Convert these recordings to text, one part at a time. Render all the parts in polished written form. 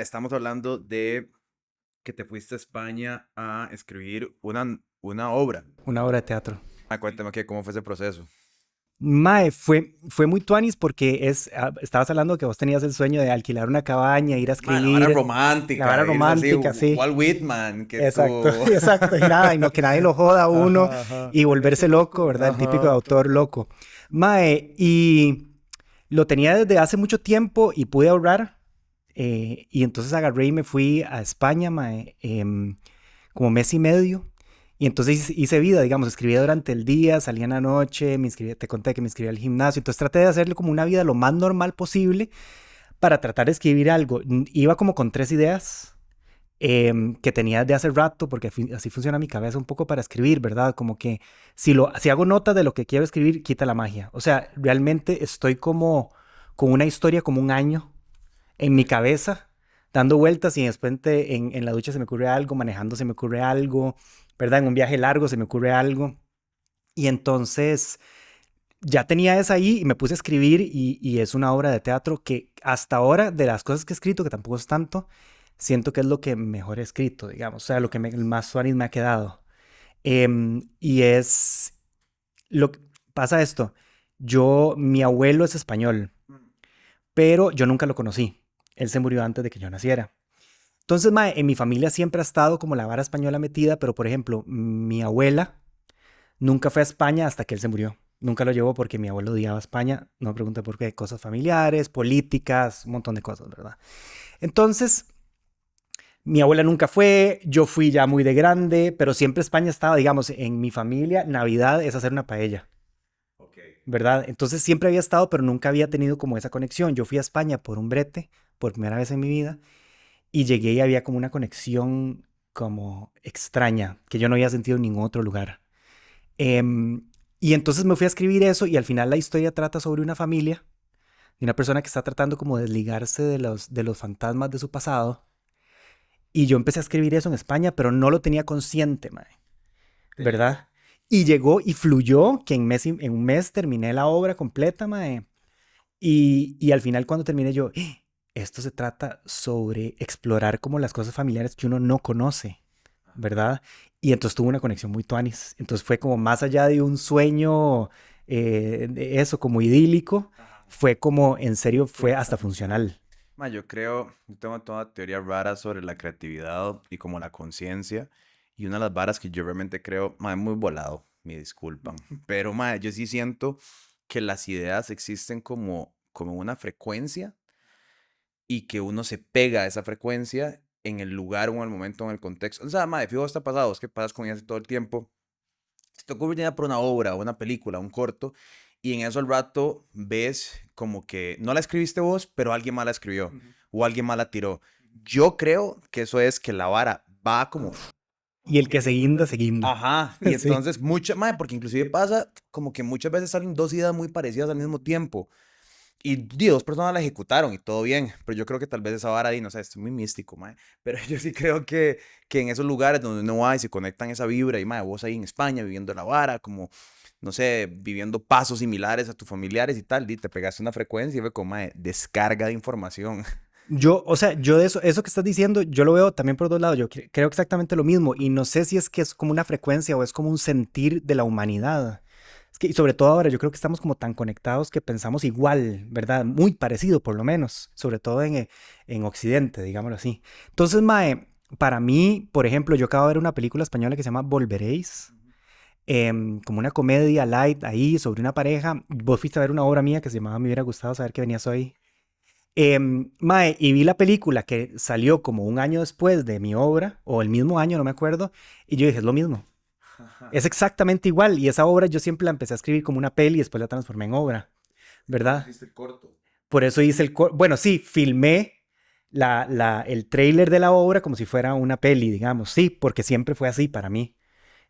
Estamos hablando de que te fuiste a España a escribir una obra. Una obra de teatro. Cuéntame cómo fue ese proceso. Mae, fue muy tuanis porque estabas hablando que vos tenías el sueño de alquilar una cabaña, ir a Man, la vara escribir, la romántica, vara irse así, romántica, sí. Walt Whitman, que Exacto, tu... exacto. Y nada, y no, que nadie lo joda a uno Ajá, ajá. y volverse loco, ¿verdad? El típico Ajá. autor loco. Mae, y lo tenía desde hace mucho tiempo y pude ahorrar. Y entonces agarré y me fui a España, mae, como mes y medio. Y entonces hice vida, digamos, escribía durante el día, salía en la noche, te conté que me inscribía al gimnasio. Entonces traté de hacerle como una vida lo más normal posible para tratar de escribir algo. Iba como con 3 ideas que tenía de hace rato, porque así funciona mi cabeza un poco para escribir, ¿verdad? Como que si hago nota de lo que quiero escribir, quita la magia. O sea, realmente estoy como con una historia como un año en mi cabeza, dando vueltas y después en la ducha se me ocurre algo, manejando se me ocurre algo, ¿verdad? En un viaje largo se me ocurre algo. Y entonces ya tenía esa ahí y me puse a escribir y es una obra de teatro que hasta ahora, de las cosas que he escrito, que tampoco es tanto, siento que es lo que mejor he escrito, digamos, o sea, lo que el más suave me ha quedado. Y es lo que pasa esto. Mi abuelo es español, pero yo nunca lo conocí. Él se murió antes de que yo naciera. Entonces, mae, en mi familia siempre ha estado como la vara española metida, pero por ejemplo, mi abuela nunca fue a España hasta que él se murió. Nunca lo llevó porque mi abuelo odiaba a España. No me pregunte por qué, cosas familiares, políticas, un montón de cosas, ¿verdad? Entonces, mi abuela nunca fue, yo fui ya muy de grande, pero siempre España estaba, digamos, en mi familia, Navidad es hacer una paella, Ok. ¿verdad? Entonces siempre había estado, pero nunca había tenido como esa conexión. Yo fui a España por un brete, por primera vez en mi vida, y llegué y había como una conexión como extraña que yo no había sentido en ningún otro lugar. Y entonces me fui a escribir eso y al final la historia trata sobre una familia de una persona que está tratando como de desligarse de los fantasmas de su pasado. Y yo empecé a escribir eso en España, pero no lo tenía consciente, mae, Te llegó. ¿verdad? Y llegó y fluyó, que en un mes terminé la obra completa, mae. Y al final cuando terminé yo, esto se trata sobre explorar como las cosas familiares que uno no conoce, ¿verdad? Y entonces tuvo una conexión muy tuanis. Entonces fue como más allá de un sueño, de eso, como idílico, Ajá. fue como, en serio, fue hasta funcional. Yo tengo toda teoría rara sobre la creatividad y como la conciencia. Y una de las varas que yo realmente creo, ma, es muy volado, me disculpan. Pero, ma, yo sí siento que las ideas existen como una frecuencia y que uno se pega a esa frecuencia en el lugar o en el momento o en el contexto. O sea, madre, fijo, está pasado, es que pasas con ella todo el tiempo. Se te ocurre una idea por una obra, una película, un corto, y en eso al rato ves como que no la escribiste vos, pero alguien más la escribió Ujú. o alguien más la tiró. Yo creo que eso es que la vara va como... Y el que se guinda, se guinda. Ajá, y Sí. entonces mucha, madre, porque inclusive pasa como que muchas veces salen dos ideas muy parecidas al mismo tiempo. Y dos personas la ejecutaron y todo bien, pero yo creo que tal vez esa vara ahí, no sé, es muy místico, mae. Pero yo sí creo que en esos lugares donde uno va y se conectan esa vibra y, mae, vos ahí en España viviendo la vara, como, no sé, viviendo pasos similares a tus familiares y tal, y te pegaste una frecuencia y fue como, mae, descarga de información. O sea, yo de eso que estás diciendo, yo lo veo también por 2 lados. Yo creo exactamente lo mismo y no sé si es que es como una frecuencia o es como un sentir de la humanidad. Es que, y sobre todo ahora, yo creo que estamos como tan conectados que pensamos igual, ¿verdad? Muy parecido, por lo menos, sobre todo en Occidente, digámoslo así. Entonces, Mae, para mí, por ejemplo, yo acabo de ver una película española que se llama Volveréis, como una comedia light ahí sobre una pareja. Vos fuiste a ver una obra mía que se llamaba Me hubiera gustado saber que venías hoy. Mae, y vi la película que salió como un año después de mi obra, o el mismo año, no me acuerdo, y yo dije, es lo mismo. Es exactamente igual, y esa obra yo siempre la empecé a escribir como una peli y después la transformé en obra, Por eso ¿verdad? hiciste el corto. Por eso hice bueno, sí, filmé el tráiler de la obra como si fuera una peli, digamos, sí, porque siempre fue así para mí.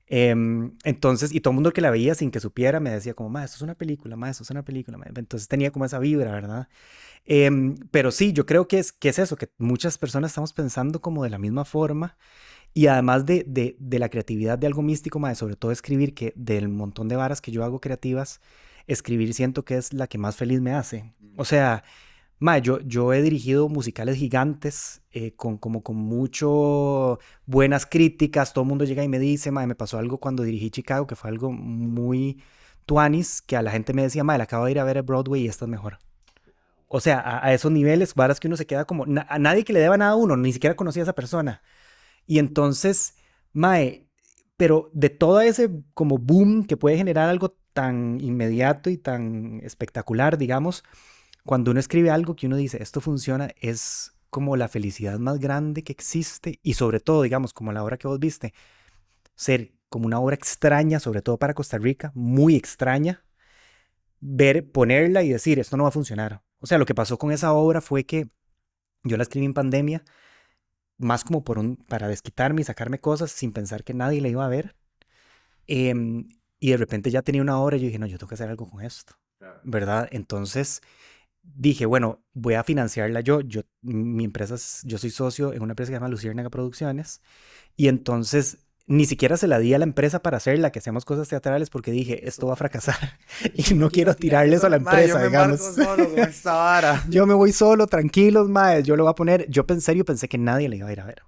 Entonces, y todo el mundo que la veía sin que supiera me decía como, ma, esto es una película, ma, esto es una película, ma. Entonces tenía como esa vibra, ¿verdad? Pero sí, yo creo que es eso, que muchas personas estamos pensando como de la misma forma y además de la creatividad de algo místico, mae, sobre todo escribir, que del montón de varas que yo hago creativas, escribir siento que es la que más feliz me hace. O sea, Mae, yo he dirigido musicales gigantes con mucho buenas críticas. Todo el mundo llega y me dice, mae, me pasó algo cuando dirigí Chicago, que fue algo muy tuanis, que a la gente me decía, mae, la acabo de ir a ver a Broadway y esta es mejor. O sea, a esos niveles, varas que uno se queda como, a nadie que le deba nada a uno, ni siquiera conocía a esa persona. Y entonces, mae, pero de todo ese como boom que puede generar algo tan inmediato y tan espectacular, digamos, cuando uno escribe algo que uno dice, esto funciona, es como la felicidad más grande que existe y sobre todo, digamos, como la obra que vos viste, ser como una obra extraña, sobre todo para Costa Rica, muy extraña, ver, ponerla y decir, esto no va a funcionar. O sea, lo que pasó con esa obra fue que yo la escribí en pandemia, más como para desquitarme y sacarme cosas sin pensar que nadie la iba a ver. Y de repente ya tenía una obra y yo dije, no, yo tengo que hacer algo con esto, claro. ¿Verdad? Entonces dije, bueno, voy a financiarla yo. Mi empresa, yo soy socio en una empresa que se llama Luciérnaga Producciones. Y entonces ni siquiera se la di a la empresa para hacerla, que hacemos cosas teatrales, porque dije, esto va a fracasar. Y no quiero tirarles a la empresa, digamos. Yo me embarco solo con esta vara. Yo me voy solo, tranquilos, mae. Yo lo voy a poner. Yo en serio pensé que nadie le iba a ir a ver.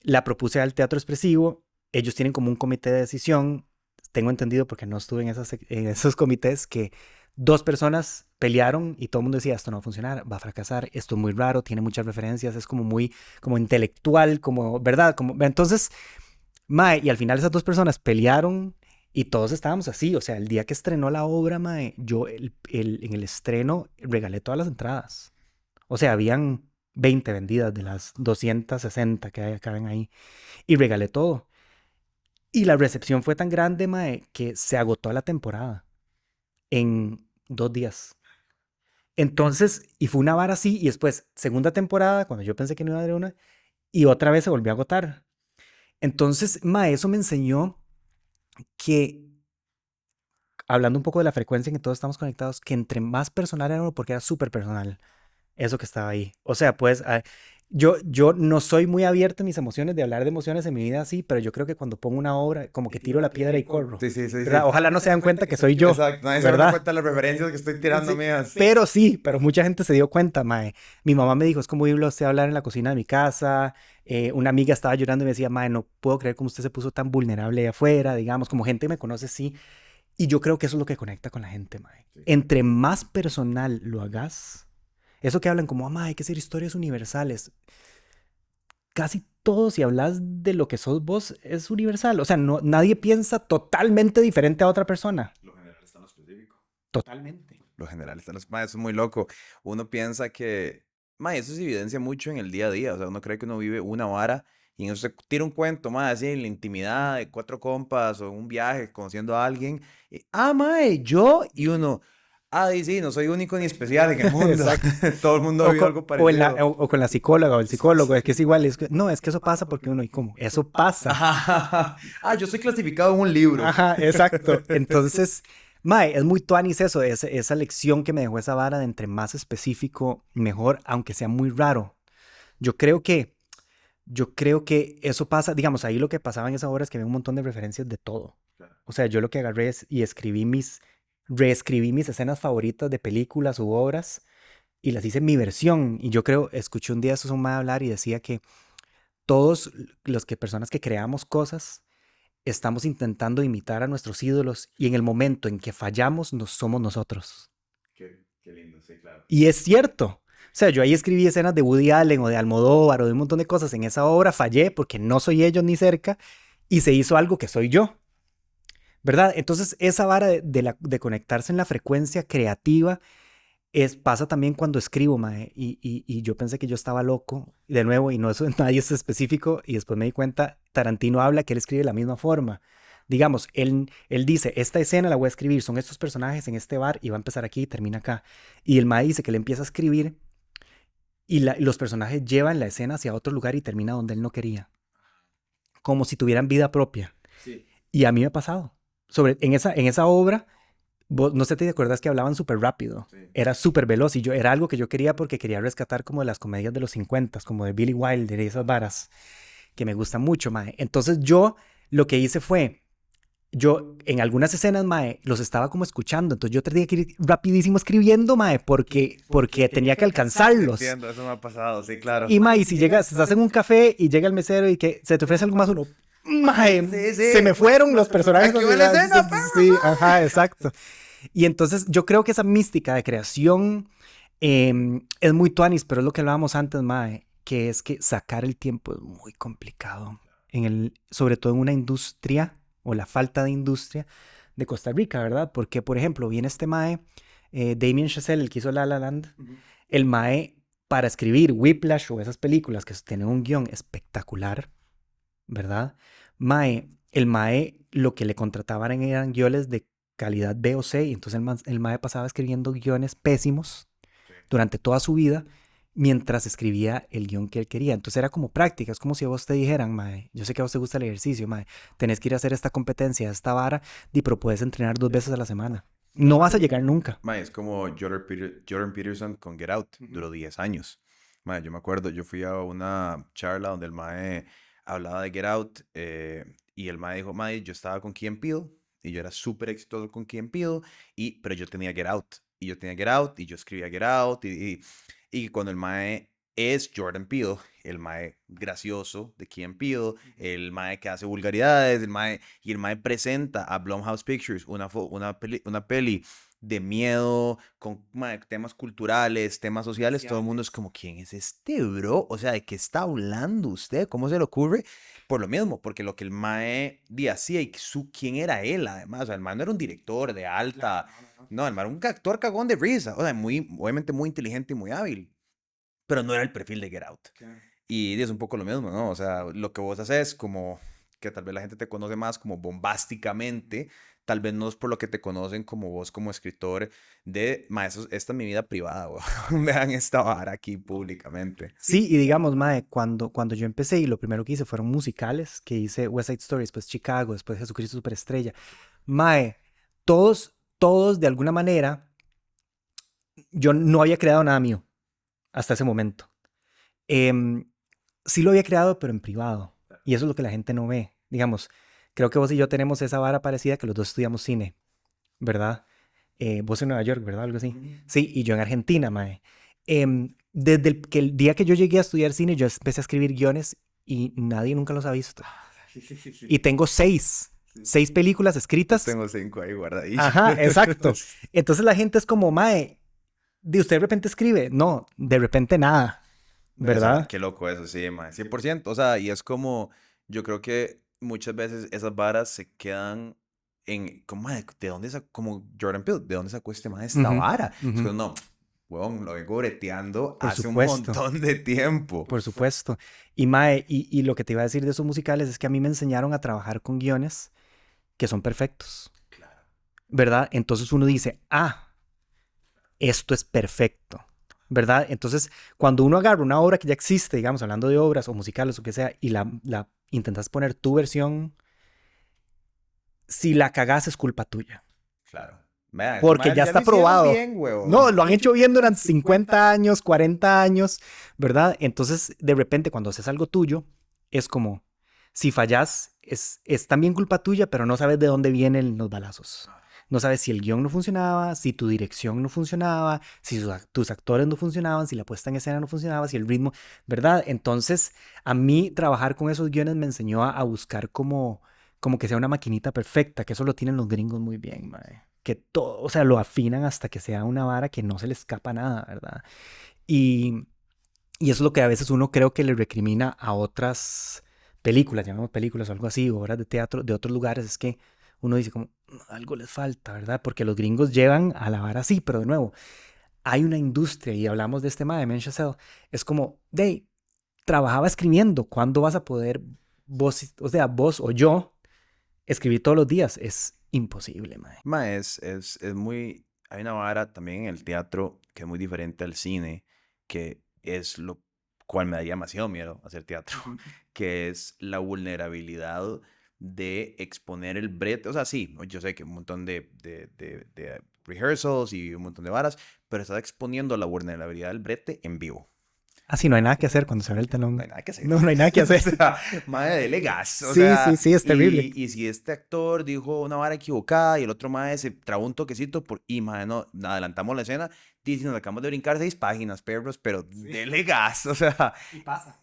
La propuse al Teatro Expresivo. Ellos tienen como un comité de decisión. Tengo entendido, porque no estuve en esos comités, que 2 personas pelearon y todo el mundo decía, esto no va a funcionar, va a fracasar, esto es muy raro, tiene muchas referencias, es como muy como intelectual, como, ¿verdad? Como, entonces, mae, y al final esas 2 personas pelearon y todos estábamos así. O sea, el día que estrenó la obra, mae, yo en el estreno regalé todas las entradas. O sea, habían 20 vendidas de las 260 que caben ahí y regalé todo. Y la recepción fue tan grande, mae, que se agotó la temporada en 2 días. Entonces, y fue una vara así, y después, segunda temporada, cuando yo pensé que no iba a haber una, y otra vez se volvió a agotar. Entonces, mae, eso me enseñó que, hablando un poco de la frecuencia en que todos estamos conectados, que entre más personal era uno, porque era súper personal, eso que estaba ahí. O sea, pues, yo no soy muy abierto en mis emociones, de hablar de emociones en mi vida así, pero yo creo que cuando pongo una obra, como que tiro la piedra y corro. Sí, sí, sí, ¿verdad? sí. Ojalá no se dan cuenta que soy yo. Exacto, nadie se da cuenta de las referencias que estoy tirando Sí, mías. pero mucha gente se dio cuenta, mae. Mi mamá me dijo, es como oírlo usted hablar en la cocina de mi casa. Una amiga estaba llorando y me decía, mae, no puedo creer cómo usted se puso tan vulnerable ahí afuera, digamos, como gente que me conoce, sí. Y yo creo que eso es lo que conecta con la gente, mae. Sí. Entre más personal lo hagas, eso que hablan como, mae, hay que hacer historias universales. Casi todo, si hablas de lo que sos vos, es universal. O sea, no, nadie piensa totalmente diferente a otra persona. Lo general está en lo específico. Totalmente. Lo general está en lo... Ma, eso es muy loco. Uno piensa que... Ma, eso se evidencia mucho en el día a día. O sea, uno cree que uno vive una vara y en eso se tira un cuento, ma, así en la intimidad de 4 compas o en un viaje conociendo a alguien. Y, mae, yo y uno... Ah, y sí, no soy único ni especial en el mundo. Todo el mundo vive algo parecido. O con la psicóloga o el psicólogo, es que es igual. No, es que eso pasa porque uno, ¿y cómo? Eso pasa. Ah, yo soy clasificado en un libro. Ajá, exacto. Entonces, mae, es muy tuanis eso, esa lección que me dejó esa vara de entre más específico, mejor, aunque sea muy raro. Yo creo que eso pasa, digamos, ahí lo que pasaba en esa obra es que había un montón de referencias de todo. O sea, yo lo que agarré y reescribí mis escenas favoritas de películas u obras y las hice mi versión. Y yo creo, escuché un día a Susuma hablar y decía que todos personas que creamos cosas, estamos intentando imitar a nuestros ídolos y en el momento en que fallamos, somos nosotros. Qué lindo, sí, claro. Y es cierto. O sea, yo ahí escribí escenas de Woody Allen o de Almodóvar o de un montón de cosas en esa obra, fallé porque no soy ellos ni cerca y se hizo algo que soy yo. ¿Verdad? Entonces, esa vara de conectarse en la frecuencia creativa pasa también cuando escribo, mae. Y yo pensé que yo estaba loco, de nuevo, y no eso nadie es específico, y después me di cuenta, Tarantino habla que él escribe de la misma forma. Digamos, él dice, esta escena la voy a escribir, son estos personajes en este bar, y va a empezar aquí y termina acá. Y el mae dice que le empieza a escribir, y los personajes llevan la escena hacia otro lugar y termina donde él no quería. Como si tuvieran vida propia. Sí. Y a mí me ha pasado. En esa obra, no sé si te acuerdas que hablaban súper rápido. Sí. Era súper veloz y era algo que yo quería porque quería rescatar como de las comedias de los 50, como de Billy Wilder y esas varas que me gustan mucho, mae. Entonces yo lo que hice fue yo en algunas escenas, mae, los estaba como escuchando, entonces yo tenía que ir rapidísimo escribiendo, mae, porque tenía que alcanzarlos. Entiendo, eso me ha pasado, sí, claro. Y mae, si llegas, estás en un café y llega el mesero y que se te ofrece algo más, uno, mae, Sí, se me sí. fueron los personajes. Aquí va la escena, Sí, ajá, exacto. Y entonces yo creo que esa mística de creación es muy tuanis, pero es lo que hablábamos antes, mae, que es que sacar el tiempo es muy complicado, sobre todo en una industria, o la falta de industria de Costa Rica, ¿verdad? Porque, por ejemplo, viene este mae, Damien Chazelle, el que hizo La La Land, el mae, para escribir Whiplash o esas películas que tienen un guión espectacular, ¿verdad? Mae, el mae, lo que le contrataban eran guiones de calidad B o C, y entonces el mae pasaba escribiendo guiones pésimos durante toda su vida mientras escribía el guión que él quería. Entonces era como práctica, es como si a vos te dijeran, mae, yo sé que a vos te gusta el ejercicio, mae, tenés que ir a hacer esta competencia, esta vara, pero puedes entrenar 2 veces a la semana. No vas a llegar nunca. Mae, es como Jordan Peterson con Get Out, duró 10 años. Mae, yo me acuerdo, yo fui a una charla donde el mae hablaba de Get Out y el mae dijo, mae, yo estaba con Key and Peele y yo era súper exitoso con Key and Peele, pero yo tenía Get Out y yo tenía Get Out y yo escribía Get Out y cuando el mae es Jordan Peele, el mae gracioso de Key and Peele, el mae que hace vulgaridades, el mae presenta a Blumhouse Pictures una peli de miedo, con temas culturales, temas sociales, todo el mundo es como, ¿quién es este bro? O sea, ¿de qué está hablando usted? ¿Cómo se le ocurre? Por lo mismo, porque lo que el mae hacía y quién era él, además, o sea, el mae no era un director de alta, no, el mae era un actor cagón de risa, o sea, obviamente muy inteligente y muy hábil, pero no era el perfil de Get Out. Y es un poco lo mismo, ¿no? O sea, lo que vos haces como que tal vez la gente te conoce más como bombásticamente, tal vez no es por lo que te conocen como vos como escritor de, maestros, esta es mi vida privada, weón. Vean esta vara aquí públicamente. Sí, y digamos, mae, cuando yo empecé y lo primero que hice fueron musicales, que hice West Side Story, después Chicago, después Jesucristo Superestrella. Mae, todos de alguna manera, yo no había creado nada mío hasta ese momento. Em, sí lo había creado, pero en privado. Y eso es lo que la gente no ve. Digamos, creo que vos y yo tenemos esa vara parecida que los dos estudiamos cine, ¿verdad? Vos en Nueva York, ¿verdad? Algo así. Sí, y yo en Argentina, mae. Desde el día que yo llegué a estudiar cine, yo empecé a escribir guiones y nadie nunca los ha visto. Y tengo seis películas Yo escritas. tengo 5 ahí guardadillos. Ajá, exacto. Entonces la gente es como, mae, de usted de repente escribe. No, de repente nada, ¿verdad? Qué loco eso, sí, mae. 100%. O sea, y es como, yo creo que muchas veces esas varas se quedan en, como, mae, ¿de dónde sacó, como Jordan Peele, ¿de dónde sacó este mae esta Ujú, vara? Es ujú. que no, weón, lo vengo breteando Por hace un supuesto, montón de tiempo. por supuesto. Y mae, y lo que te iba a decir de esos musicales es que a mí me enseñaron a trabajar con guiones que son perfectos, Claro. ¿verdad? Entonces uno dice, esto es perfecto, ¿verdad? Entonces, cuando uno agarra una obra que ya existe, digamos, hablando de obras o musicales o que sea, y la intentas poner tu versión, si la cagás es culpa tuya. Claro. Vean, esos Porque madres ya ya lo está hicieron probado. bien, No, weón. lo han hecho bien durante 50 años, 40 años, ¿verdad? Entonces, de repente, cuando haces algo tuyo, es como, si fallas, es también culpa tuya, pero no sabes de dónde vienen los balazos. No sabes si el guión no funcionaba, si tu dirección no funcionaba, si tus actores no funcionaban, si la puesta en escena no funcionaba, si el ritmo, ¿verdad? Entonces, a mí trabajar con esos guiones me enseñó a buscar como que sea una maquinita perfecta, que eso lo tienen los gringos muy bien, mae. Que todo, o sea, lo afinan hasta que sea una vara que no se le escapa nada, ¿verdad? Y, y eso es lo que a veces uno creo que le recrimina a otras películas, llamamos películas o algo así, o obras de teatro de otros lugares, es que uno dice como, algo les falta, ¿verdad? Porque los gringos llevan a la vara así, pero de nuevo, hay una industria y hablamos de este tema de Men Chazelle, es como, trabajaba escribiendo, ¿cuándo vas a poder vos, o sea, vos o yo, escribir todos los días? Es imposible, mae. Ma, es muy... Hay una vara también en el teatro que es muy diferente al cine, que es lo cual me daría demasiado miedo hacer teatro, que es la vulnerabilidad de exponer el brete. O sea, sí, yo sé que un montón de rehearsals y un montón de varas, pero estás exponiendo la vulnerabilidad del brete en vivo. Ah, sí, no hay nada que hacer cuando se ve el No telón. hay nada que hacer. No, no hay nada que O hacer. sea, madre, dele gas. O Sí, sí, sea, sí, es terrible. y si este actor dijo una vara equivocada y el otro madre se trabó un toquecito y madre, no, adelantamos la escena, dice, nos acabamos de brincar 6 páginas, perros, pero dele gas. O sea, Y pasa.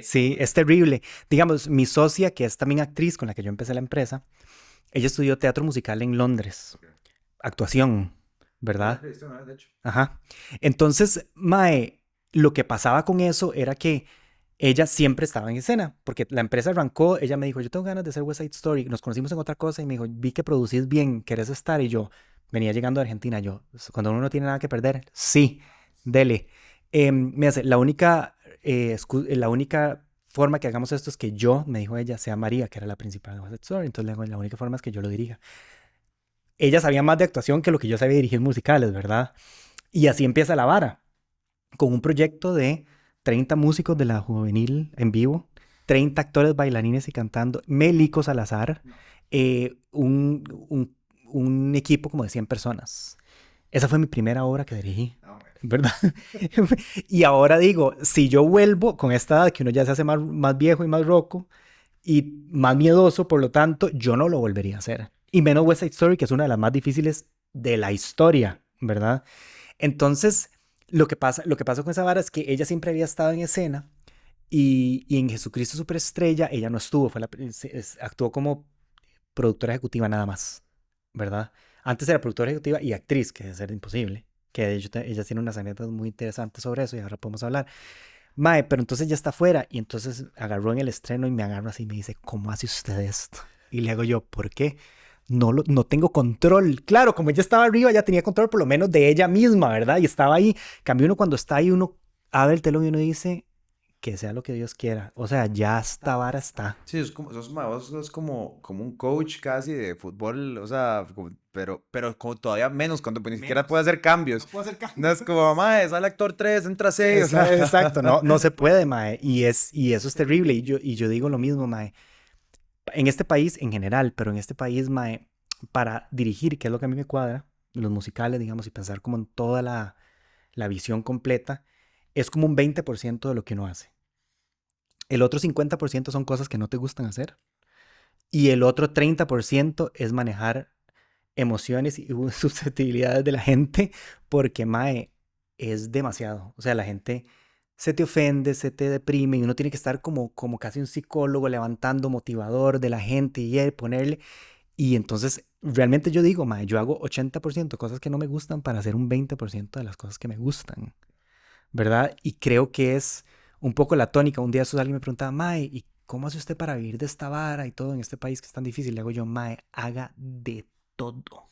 Sí, es terrible. Digamos, mi socia, que es también actriz con la que yo empecé la empresa, ella estudió teatro musical en Londres, ok. actuación, Sí, la ¿verdad? entrevisté una vez, de hecho. Ajá. Entonces, Mae, lo que pasaba con eso era que ella siempre estaba en escena, porque la empresa arrancó, ella me dijo, yo tengo ganas de hacer West Side Story, nos conocimos en otra cosa y me dijo, vi que producís bien, ¿querés estar? Y yo venía llegando a Argentina, yo, cuando uno no tiene nada que perder, sí, dele. Me hace, la única forma que hagamos esto es que yo, me dijo ella, sea María, que era la principal de West Side Story, entonces le digo, la única forma es que yo lo dirija. Ella sabía más de actuación que lo que yo sabía dirigir musicales, ¿verdad? Y así empieza la vara, con un proyecto de 30 músicos de la juvenil en vivo, 30 actores, bailarines y cantando, Melico Salazar, No. eh, un, un, un equipo como de 100 personas. Esa fue mi primera obra que dirigí, No, hombre. ¿verdad? Y ahora digo, si yo vuelvo con esta edad que uno ya se hace más viejo y más roco y más miedoso, por lo tanto, yo no lo volvería a hacer. Y menos West Side Story, que es una de las más difíciles de la historia, ¿verdad? Entonces, lo que pasa con esa vara es que ella siempre había estado en escena y en Jesucristo Superestrella ella no estuvo, actuó como productora ejecutiva nada más, ¿verdad? Antes era productora ejecutiva y actriz, que es imposible. Que de hecho ella tiene unas anécdotas muy interesantes sobre eso y ahora podemos hablar. Mae, pero entonces ya está afuera y entonces agarró en el estreno y me agarra así y me dice, ¿cómo hace usted esto? Y le hago yo, ¿por qué? No tengo control. Claro, como ella estaba arriba, ya tenía control por lo menos de ella misma, ¿verdad? Y estaba ahí. Cambio uno cuando está ahí, uno abre el telón y uno dice, que sea lo que Dios quiera. O sea, ya esta vara está. Sí, vos sos como un coach casi de fútbol, o sea, pero como todavía menos cuando pues, ni siquiera puede Menos. hacer No cambios. puedo hacer No es cambios. como, mae, sale actor 3 entra 6 o sea. Exacto, no, no se puede, mae. Y eso es terrible. Y yo digo lo mismo, mae. En este país en general, pero en este país, mae, para dirigir, que es lo que a mí me cuadra, los musicales, digamos, y pensar como en toda la visión completa, es como un 20% de lo que uno hace. El otro 50% son cosas que no te gustan hacer. Y el otro 30% es manejar emociones y susceptibilidades de la gente, porque, mae, es demasiado. O sea, la gente se te ofende, se te deprime y uno tiene que estar como casi un psicólogo levantando motivador de la gente y ponerle. Y entonces, realmente yo digo, mae, yo hago 80% cosas que no me gustan para hacer un 20% de las cosas que me gustan, ¿verdad? Y creo que es un poco la tónica. Un día eso alguien me preguntaba, mae, ¿y cómo hace usted para vivir de esta vara y todo en este país que es tan difícil? Le hago yo, mae, haga de todo.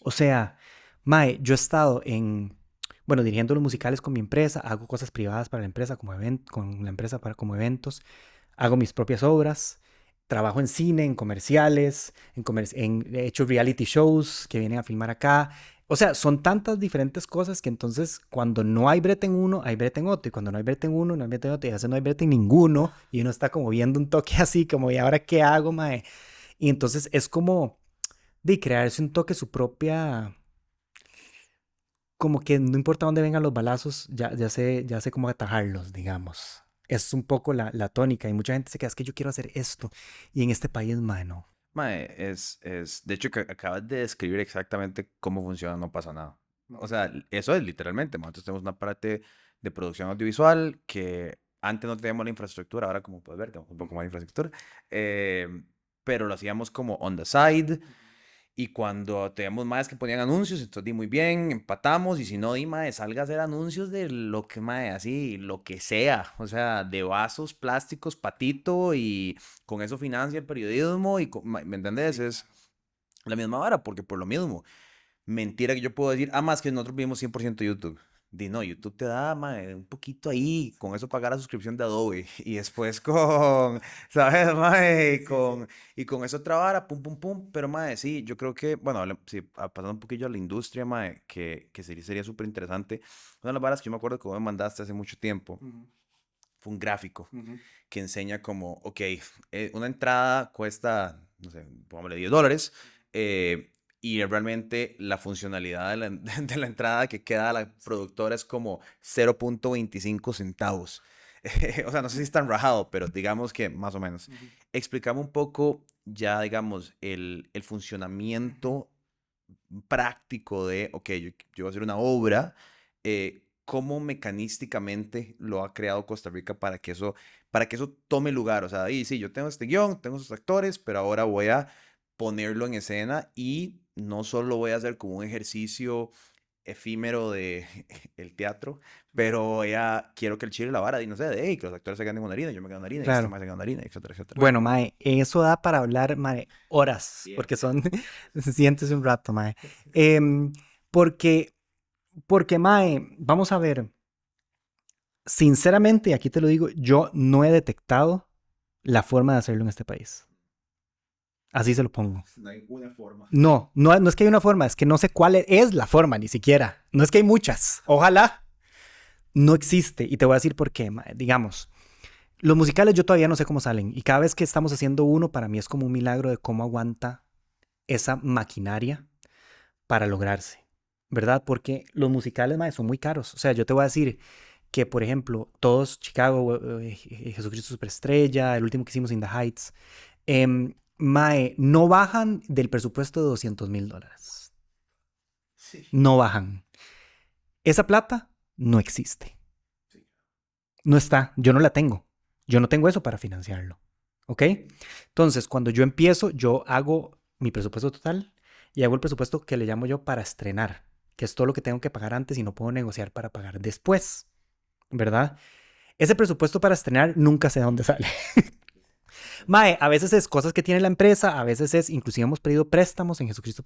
O sea, mae, yo he estado bueno, dirigiendo los musicales con mi empresa, hago cosas privadas para la empresa con la empresa como eventos, hago mis propias obras, trabajo en cine, en comerciales, he hecho reality shows que vienen a filmar acá. O sea, son tantas diferentes cosas que entonces cuando no hay brete en uno, hay brete en otro. Y cuando no hay brete en uno, no hay brete en otro. Y a veces no hay brete en ninguno. Y uno está como viendo un toque así, como, ¿y ahora qué hago, mae? Y entonces es como de crearse un toque su propia, como que no importa dónde vengan los balazos, ya sé cómo atajarlos, digamos. Es un poco la tónica y mucha gente se queda, es que yo quiero hacer esto. Y en este país, mano. Mae, de hecho, que acabas de describir exactamente cómo funciona No pasa nada. O sea, eso es literalmente, mae. Nosotros tenemos una parte de producción audiovisual que antes no teníamos la infraestructura, ahora como puedes ver, tenemos un poco más de infraestructura, eh, pero lo hacíamos como on the side. Y cuando teníamos más que ponían anuncios, entonces di muy bien, empatamos. Y si no, di mae, salga a hacer anuncios de lo que mae, así, lo que sea. O sea, de vasos, plásticos, patito. Y con eso financia el periodismo. ¿Me entendés? Es la misma vara, porque por lo mismo mentira que yo puedo decir, más que nosotros vivimos 100% YouTube. Di, no, YouTube te da mae, un poquito ahí, con eso pagar la suscripción de Adobe. Y después con, ¿sabes, mae? Y con eso trabajar, pum, pum, pum. Pero, mae, sí, yo creo que, bueno, sí, pasando un poquillo a la industria, mae, que sería súper interesante. Una de las varas que yo me acuerdo que vos me mandaste hace mucho tiempo Ujú, fue un gráfico ujú, que enseña como, ok, una entrada cuesta, no sé, pongámosle $10, y realmente la funcionalidad de la, de la entrada que queda a la productora es como 0.25 centavos. O sea, no sé si es tan rajado, pero digamos que más o menos. Ujú. Explicame un poco ya, digamos, el funcionamiento práctico de, ok, yo voy a hacer una obra, cómo mecanísticamente lo ha creado Costa Rica para que eso tome lugar. O sea, ahí sí, yo tengo este guión, tengo esos actores, pero ahora voy a ponerlo en escena y no solo voy a hacer como un ejercicio efímero de el teatro, pero ya quiero que el chile la vara y no sé, de hey, que los actores se ganen una harina, yo me gano una harina y este Claro. más se gana una harina, etcétera, etcétera. Bueno, mae, eso da para hablar, mae, horas, Bien, porque bien. son, siéntese un rato, mae. Em, porque, porque, mae, vamos a ver, sinceramente, y aquí te lo digo, yo no he detectado la forma de hacerlo en este país. Así se lo pongo. No hay una forma. No es que hay una forma, es que no sé cuál es la forma, ni siquiera. No es que hay muchas. Ojalá no existe. Y te voy a decir por qué, mae. Digamos, los musicales yo todavía no sé cómo salen. Y cada vez que estamos haciendo uno, para mí es como un milagro de cómo aguanta esa maquinaria para lograrse, ¿verdad? Porque los musicales, mae, son muy caros. O sea, yo te voy a decir que, por ejemplo, todos Chicago, Jesucristo Superestrella, el último que hicimos In the Heights, mae, no bajan del presupuesto de $200,000. Sí, No bajan. Esa plata no existe. sí. No está. Yo no la tengo. Yo no tengo eso para financiarlo. ¿Ok? Entonces, cuando yo empiezo, yo hago mi presupuesto total y hago el presupuesto que le llamo yo para estrenar, que es todo lo que tengo que pagar antes y no puedo negociar para pagar después, ¿verdad? Ese presupuesto para estrenar nunca sé de dónde sale. Mae, a veces es cosas que tiene la empresa, a veces es, inclusive hemos pedido préstamos, en Jesucristo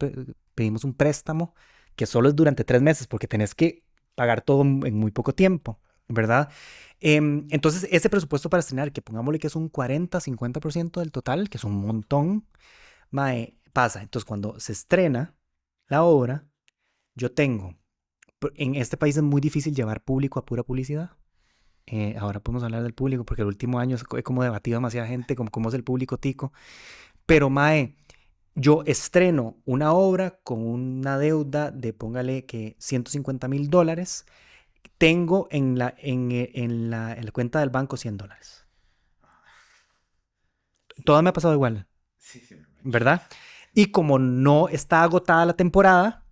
pedimos un préstamo que solo es durante 3 meses porque tenés que pagar todo en muy poco tiempo, ¿verdad? Entonces, ese presupuesto para estrenar, que pongámosle que es un 40-50% del total, que es un montón, mae, pasa. Entonces, cuando se estrena la obra, yo tengo, en este país es muy difícil llevar público a pura publicidad. Ahora podemos hablar del público porque el último año he como debatido demasiada gente como cómo es el público tico. Pero mae, yo estreno una obra con una deuda de, póngale que $150,000. Tengo en la cuenta del banco $100. Todo me ha pasado igual, Sí, sí, me lo he hecho. ¿verdad? Y como no está agotada la temporada,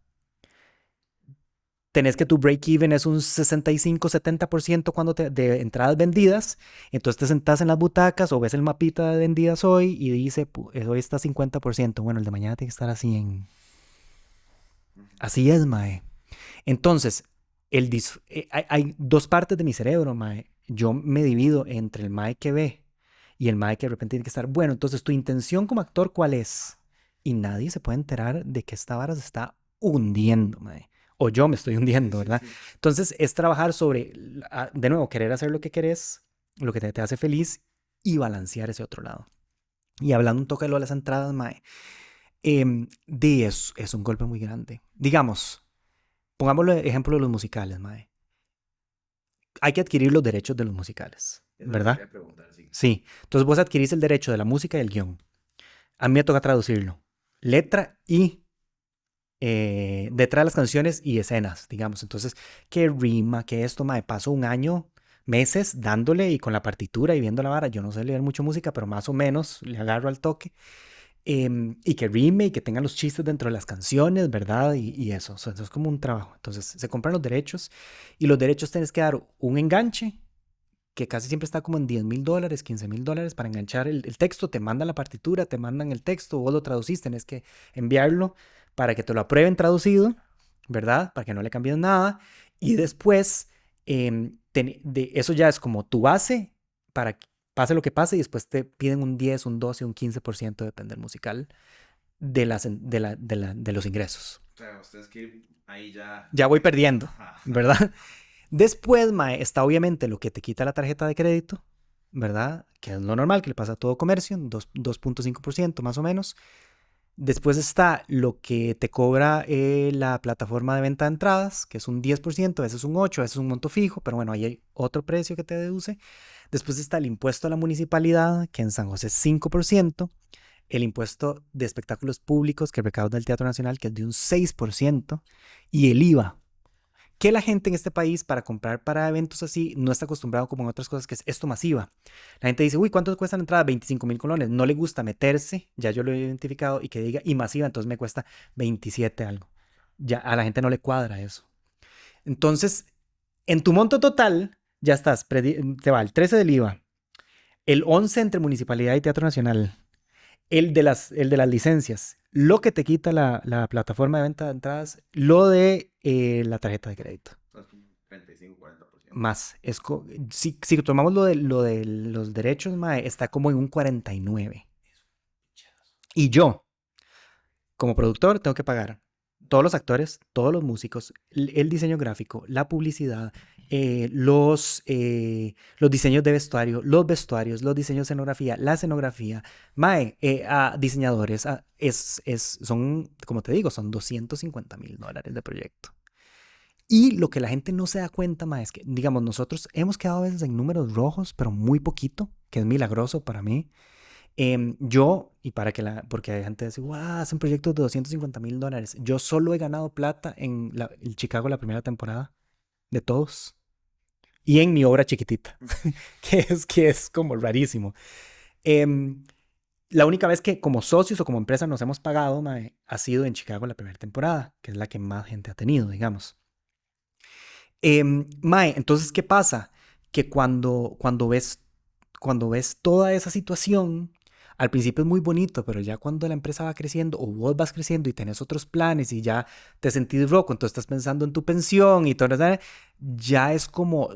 tenés que tu break-even es un 65-70% cuando de entradas vendidas. Entonces te sentás en las butacas o ves el mapita de vendidas hoy y dice, hoy está 50%. Bueno, el de mañana tiene que estar así en... Así es, mae. Entonces, hay dos partes de mi cerebro, mae. Yo me divido entre el mae que ve y el mae que de repente tiene que estar, bueno, entonces tu intención como actor, ¿cuál es? Y nadie se puede enterar de que esta vara se está hundiendo, mae. O yo me estoy Sí, hundiendo, sí, ¿verdad? sí. Entonces es trabajar sobre, de nuevo, querer hacer lo que querés, lo que te hace feliz y balancear ese otro lado. Y hablando un toque de lo de las entradas, mae, es un golpe muy grande. Digamos, pongámoslo ejemplo de los musicales, mae. Hay que adquirir los derechos de los musicales, Eso te ¿verdad? quería preguntar, sí. Sí. Entonces vos adquirís el derecho de la música y el guión. A mí me toca traducirlo. Letra y detrás de las canciones y escenas, digamos. Entonces, qué rima, qué esto, mae. Paso un año, meses dándole y con la partitura y viendo la vara. Yo no sé leer mucho música, pero más o menos le agarro al toque. Y que rime y que tengan los chistes dentro de las canciones, ¿verdad? Y eso. O sea, eso es como un trabajo. Entonces, se compran los derechos y los derechos tienes que dar un enganche que casi siempre está como en $10,000, $15,000 para enganchar el texto. Te mandan la partitura, te mandan el texto, vos lo traducís, tenés que enviarlo para que te lo aprueben traducido, ¿verdad? Para que no le cambien nada. Y después, eso ya es como tu base para que pase lo que pase y después te piden un 10, un 12, un 15%, depende del musical, de los ingresos. O sea, ustedes que ir ahí ya. Ya voy perdiendo, Ajá. ¿verdad? Después, mae, está obviamente lo que te quita la tarjeta de crédito, ¿verdad? Que es lo normal, que le pasa a todo comercio, 2.5% más o menos. Después está lo que te cobra la plataforma de venta de entradas, que es un 10%, a veces un 8%, a veces un monto fijo, pero bueno, ahí hay otro precio que te deduce. Después está el impuesto a la municipalidad, que en San José es 5%. el impuesto de espectáculos públicos que recauda el Teatro Nacional, que es de un 6%, y el IVA, que la gente en este país para comprar para eventos así no está acostumbrado como en otras cosas, que es esto masiva. La gente dice, uy, ¿cuánto cuesta la entrada? 25,000 colones. No le gusta meterse, ya yo lo he identificado, y que diga, y masiva, entonces me cuesta 27 algo. Ya a la gente no le cuadra eso. Entonces, en tu monto total, ya estás, te va el 13 del IVA, el 11 entre Municipalidad y Teatro Nacional, el de las licencias, lo que te quita la plataforma de venta de entradas, lo de la tarjeta de crédito. 35-40%. Más. Si tomamos lo de los derechos, mae, está como en un 49%. Y yo, como productor, tengo que pagar todos los actores, todos los músicos, el diseño gráfico, la publicidad, los diseños de vestuario, los vestuarios, los diseños de escenografía, la escenografía, mae, a diseñadores, son, como te digo, son $250,000 de proyecto. Y lo que la gente no se da cuenta, mae, es que, digamos, nosotros hemos quedado a veces en números rojos, pero muy poquito, que es milagroso para mí. Yo, y porque hay gente que dice, wow, hacen proyectos de $250,000. Yo solo he ganado plata en el Chicago la primera temporada, de todos. Y en mi obra chiquitita, que es como rarísimo. La única vez que como socios o como empresa nos hemos pagado, mae, ha sido en Chicago la primera temporada, que es la que más gente ha tenido, digamos. Mae, entonces, ¿qué pasa? Que cuando ves toda esa situación, al principio es muy bonito, pero ya cuando la empresa va creciendo o vos vas creciendo y tenés otros planes y ya te sentís roco, entonces estás pensando en tu pensión y todo eso, ya es como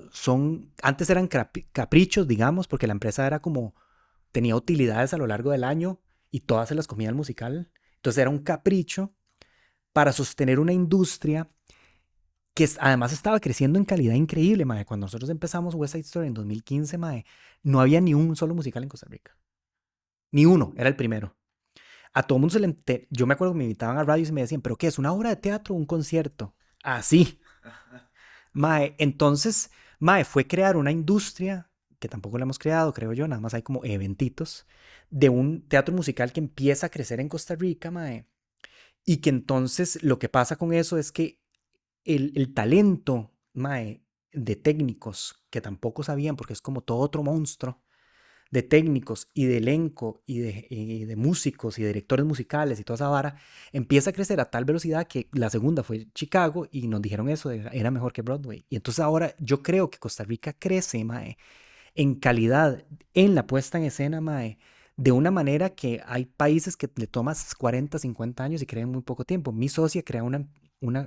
antes eran caprichos, digamos, porque la empresa era como, tenía utilidades a lo largo del año y todas se las comía el musical. Entonces era un capricho para sostener una industria que además estaba creciendo en calidad increíble, mae. Cuando nosotros empezamos West Side Story en 2015, mae, no había ni un solo musical en Costa Rica. Ni uno, era el primero. A todo mundo yo me acuerdo que me invitaban a radios y me decían, ¿pero qué es? ¿Una obra de teatro o un concierto? Así. Mae, entonces, mae, fue crear una industria que tampoco la hemos creado, creo yo, nada más hay como eventitos de un teatro musical que empieza a crecer en Costa Rica, mae. Y que entonces lo que pasa con eso es que el talento, mae, de técnicos que tampoco sabían, porque es como todo otro monstruo, de técnicos y de elenco y de músicos y de directores musicales y toda esa vara, empieza a crecer a tal velocidad que la segunda fue Chicago y nos dijeron eso, era mejor que Broadway. Y entonces ahora yo creo que Costa Rica crece, mae, en calidad, en la puesta en escena, mae, de una manera que hay países que le tomas 40, 50 años y crean muy poco tiempo. Mi socia crea una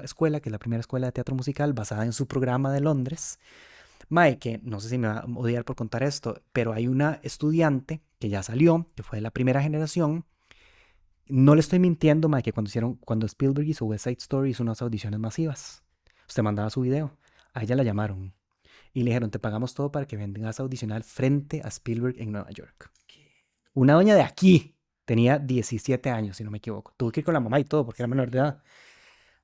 escuela, que es la primera escuela de teatro musical basada en su programa de Londres. Mae, que no sé si me va a odiar por contar esto, pero hay una estudiante que ya salió, que fue de la primera generación. No le estoy mintiendo, mae, que cuando Spielberg hizo West Side Story hizo unas audiciones masivas. Usted mandaba su video, a ella la llamaron y le dijeron, te pagamos todo para que vengas a audicionar frente a Spielberg en Nueva York. Una doña de aquí, tenía 17 años, si no me equivoco. Tuvo que ir con la mamá y todo porque era menor de edad.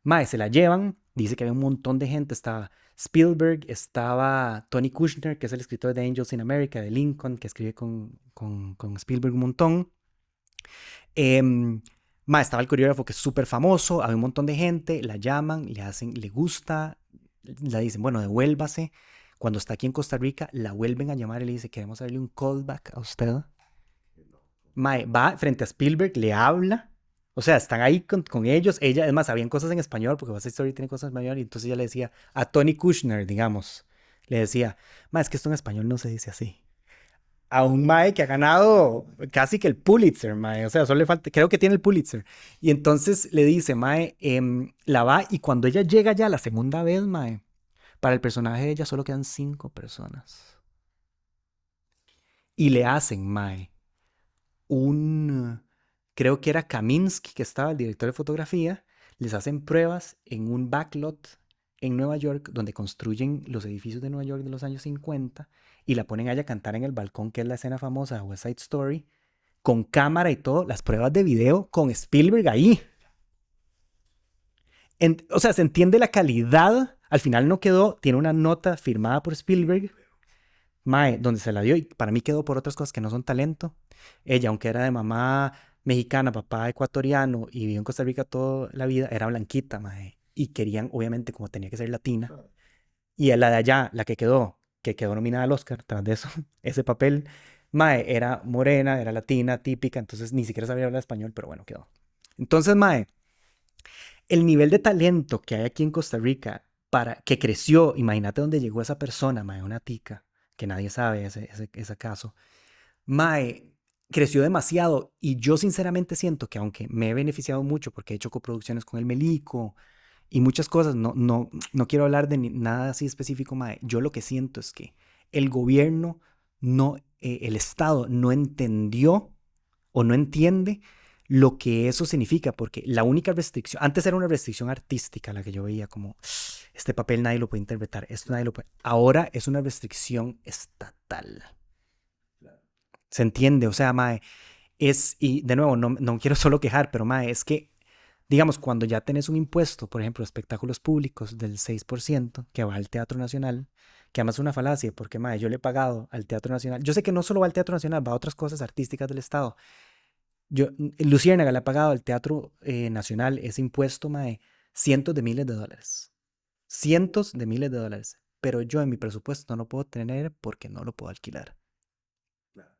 Mae, se la llevan, dice que había un montón de gente, estaba Spielberg, estaba Tony Kushner, que es el escritor de Angels in America, de Lincoln, que escribe con Spielberg un montón. Mae, estaba el coreógrafo que es súper famoso, había un montón de gente, la llaman, le gusta, le dicen, bueno, devuélvase. Cuando está aquí en Costa Rica, la vuelven a llamar y le dice, queremos hacerle un callback a usted. Mae, va frente a Spielberg, le habla. O sea, están ahí con ellos. Ella, es más, sabían cosas en español, porque West Side Story tiene cosas en español. Y entonces ella le decía a Tony Kushner, digamos, le decía, mae, es que esto en español no se dice así. A un mae que ha ganado casi que el Pulitzer, mae. O sea, solo le falta, creo que tiene el Pulitzer. Y entonces le dice, mae, la va. Y cuando ella llega ya la segunda vez, mae, para el personaje de ella solo quedan 5 personas. Y le hacen, mae, creo que era Kaminsky, que estaba el director de fotografía, les hacen pruebas en un backlot en Nueva York, donde construyen los edificios de Nueva York de los años 50, y la ponen a ella a cantar en el balcón, que es la escena famosa de West Side Story, con cámara y todo, las pruebas de video con Spielberg ahí. O sea, se entiende la calidad. Al final no quedó, tiene una nota firmada por Spielberg, mae, donde se la dio, y para mí quedó por otras cosas que no son talento. Ella, aunque era de mamá mexicana, papá ecuatoriano y vivió en Costa Rica toda la vida, era blanquita, mae. Y querían, obviamente, como tenía que ser latina. Claro. Y la de allá, la que quedó nominada al Oscar, tras de eso, ese papel, mae, era morena, era latina, típica, entonces ni siquiera sabía hablar español, pero bueno, quedó. Entonces, mae, el nivel de talento que hay aquí en Costa Rica, que creció, imagínate dónde llegó esa persona, mae, una tica, que nadie sabe ese caso. Mae, creció demasiado y yo sinceramente siento que aunque me he beneficiado mucho porque he hecho coproducciones con el Melico y muchas cosas, no quiero hablar de nada así específico, mae. Yo lo que siento es que el gobierno no, el Estado no entendió o no entiende lo que eso significa, porque la única restricción, antes era una restricción artística la que yo veía como, este papel nadie lo puede interpretar, esto nadie lo puede, ahora es una restricción estatal. ¿Se entiende? O sea, mae, y de nuevo, no quiero solo quejar, pero mae, es que, digamos, cuando ya tenés un impuesto, por ejemplo, de espectáculos públicos del 6% que va al Teatro Nacional, que además es una falacia, porque mae, yo le he pagado al Teatro Nacional, yo sé que no solo va al Teatro Nacional, va a otras cosas artísticas del Estado. Luciérnaga le ha pagado al Teatro Nacional ese impuesto, mae, cientos de miles de dólares. Cientos de miles de dólares. Pero yo en mi presupuesto no lo puedo tener porque no lo puedo alquilar. Claro.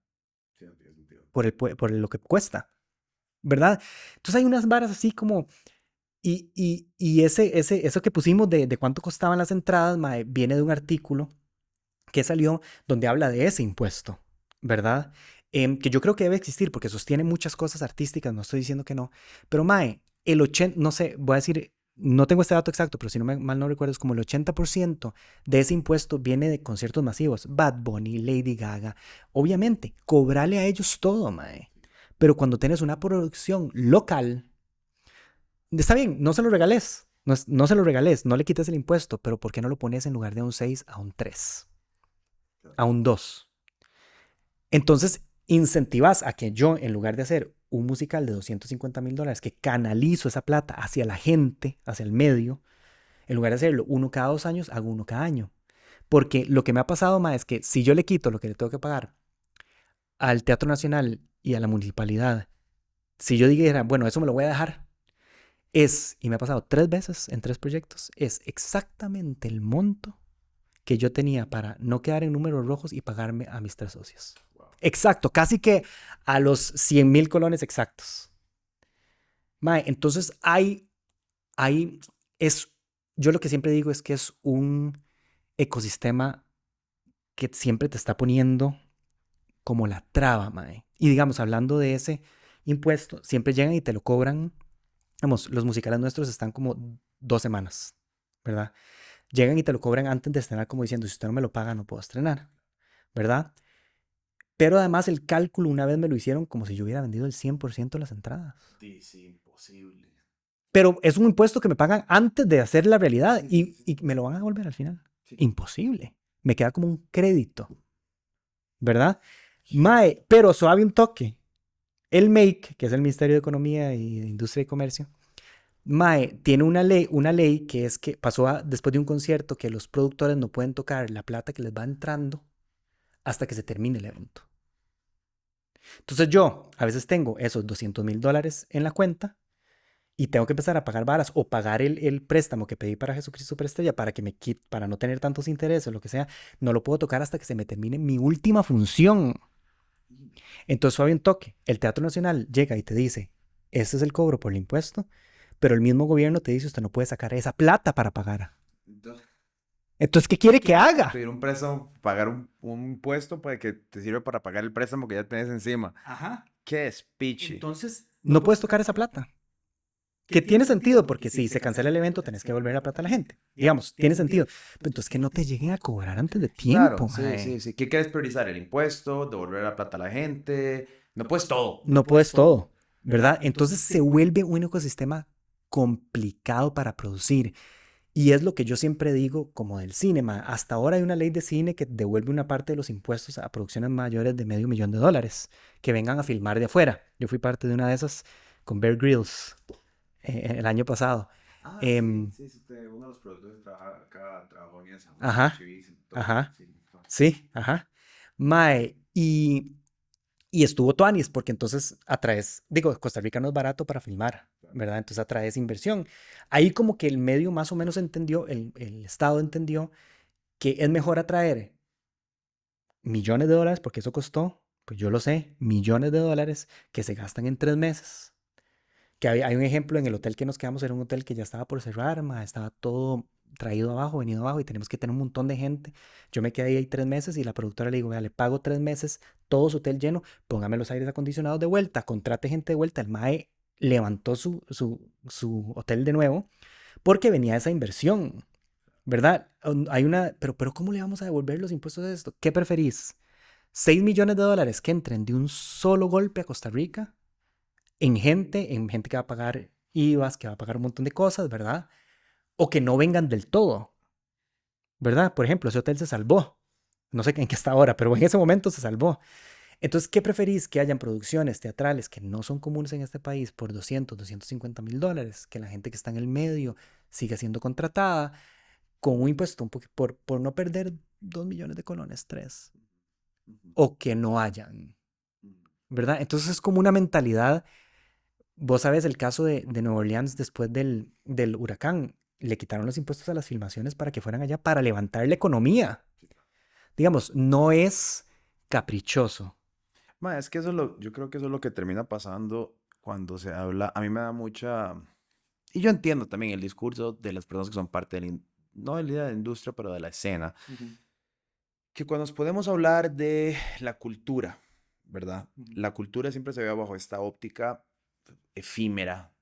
Sí, no tiene sentido. Por lo que cuesta. ¿Verdad? Entonces hay unas varas así como, y eso que pusimos de cuánto costaban las entradas, mae, viene de un artículo que salió donde habla de ese impuesto, ¿verdad? Que yo creo que debe existir porque sostiene muchas cosas artísticas, no estoy diciendo que no, pero mae, el 80, no sé, voy a decir, no tengo este dato exacto, pero si no mal no recuerdo, es como el 80% de ese impuesto viene de conciertos masivos, Bad Bunny, Lady Gaga, obviamente, cobrale a ellos todo, mae. Pero cuando tienes una producción local, está bien, no se lo regales, no se lo regales, no le quites el impuesto, pero ¿por qué no lo pones en lugar de un 6 a un 3, a un 2? Entonces, incentivas a que yo, en lugar de hacer un musical de $250,000, que canalizo esa plata hacia la gente, hacia el medio, en lugar de hacerlo uno cada 2 años, hago uno cada año. Porque lo que me ha pasado, ma, es que si yo le quito lo que le tengo que pagar al Teatro Nacional y a la municipalidad, si yo dijera, bueno, eso me lo voy a dejar, y me ha pasado 3 veces en 3 proyectos, es exactamente el monto que yo tenía para no quedar en números rojos y pagarme a mis 3 socios. Wow. Exacto, casi que a los 100,000 colones exactos. Mae, entonces hay, es, yo lo que siempre digo es que es un ecosistema que siempre te está poniendo como la traba, mae. Y digamos, hablando de ese impuesto, siempre llegan y te lo cobran. Vamos, los musicales nuestros están como 2 semanas, ¿verdad? Llegan y te lo cobran antes de estrenar, como diciendo, si usted no me lo paga, no puedo estrenar, ¿verdad? Pero además el cálculo una vez me lo hicieron como si yo hubiera vendido el 100% de las entradas. Sí, sí, imposible. Pero es un impuesto que me pagan antes de hacer la realidad Sí, y me lo van a devolver al final. sí. Imposible. Me queda como un crédito, ¿verdad? Mae, pero suave un toque. El MAKE, que es el Ministerio de Economía y de Industria y Comercio, Mae, tiene una ley que es que después de un concierto que los productores no pueden tocar la plata que les va entrando hasta que se termine el evento. Entonces yo a veces tengo esos $200,000 en la cuenta y tengo que empezar a pagar varas o pagar el préstamo que pedí para Jesucristo Superestrella para que me quite, para no tener tantos intereses o lo que sea. No lo puedo tocar hasta que se me termine mi última función. Entonces suave un toque. El Teatro Nacional llega y te dice, este es el cobro por el impuesto, pero el mismo gobierno te dice, usted no puede sacar esa plata para pagar. Entonces, Entonces, ¿qué quiere que haga? pedir un préstamo, pagar un impuesto para que te sirve para pagar el préstamo que ya tenés encima. Ajá. Qué despiche. Entonces, no puedes tocar esa plata. Que tiene sentido, porque si se cancela el evento, tenés que devolver la plata a la gente. Digamos, tiene sentido. Pero entonces que no te lleguen a cobrar antes de Claro, tiempo, sí, sí, mae. sí. ¿Qué quieres priorizar? ¿El impuesto? ¿Devolver la plata a la gente? No puedes todo. No puedes todo, ¿verdad? Entonces se vuelve un ecosistema complicado para producir. Y es lo que yo siempre digo como del cine, mae. Hasta ahora hay una ley de cine que devuelve una parte de los impuestos a producciones mayores de $500,000 que vengan a filmar de afuera. Yo fui parte de una de esas con Bear Grylls el año pasado. Ah, sí, Em, sí, sí, uno de los productores acá trabajó en esa, ajá, chivísimo, todo, ajá, sí, todo. sí, ajá. Mae, y Y estuvo tuanis, porque entonces atraes, digo, Costa Rica no es barato para filmar, ¿verdad? Entonces atraes inversión. Ahí como que el medio más o menos entendió, el Estado entendió que es mejor atraer millones de dólares, porque eso costó, pues yo lo sé, millones de dólares que se gastan en 3 meses. Que hay un ejemplo en el hotel que nos quedamos, era un hotel que ya estaba por cerrar, estaba todo traído abajo, venido abajo y tenemos que tener un montón de gente. Yo me quedé ahí 3 meses y la productora le digo, vea, le pago 3 meses, todo su hotel lleno, póngame los aires acondicionados de vuelta, contrate gente de vuelta. El MAE levantó su hotel de nuevo porque venía esa inversión, ¿verdad? Hay una, pero ¿cómo le vamos a devolver los impuestos de esto? ¿Qué preferís? $6 millones que entren de un solo golpe a Costa Rica en gente que va a pagar IVAs, que va a pagar un montón de cosas, ¿verdad? O que no vengan del todo, ¿verdad? Por ejemplo, ese hotel se salvó. No sé en qué está ahora, pero en ese momento se salvó. Entonces, ¿qué preferís? Que hayan producciones teatrales que no son comunes en este país por 250 mil dólares, que la gente que está en el medio siga siendo contratada con un impuesto un por no perder 2 millones de colones, 3, o que no hayan, ¿verdad? Entonces es como una mentalidad. Vos sabes el caso de Nueva Orleans después del huracán. Le quitaron los impuestos a las filmaciones para que fueran allá para levantar la economía. Digamos, no es caprichoso. Ma, es que eso es lo, yo creo que eso es lo que termina pasando cuando se habla. A mí me da mucha. Y yo entiendo también el discurso de las personas que son parte de no de la industria, pero de la escena. Que cuando nos podemos hablar de la cultura, ¿verdad? La cultura siempre se ve bajo esta óptica efímera,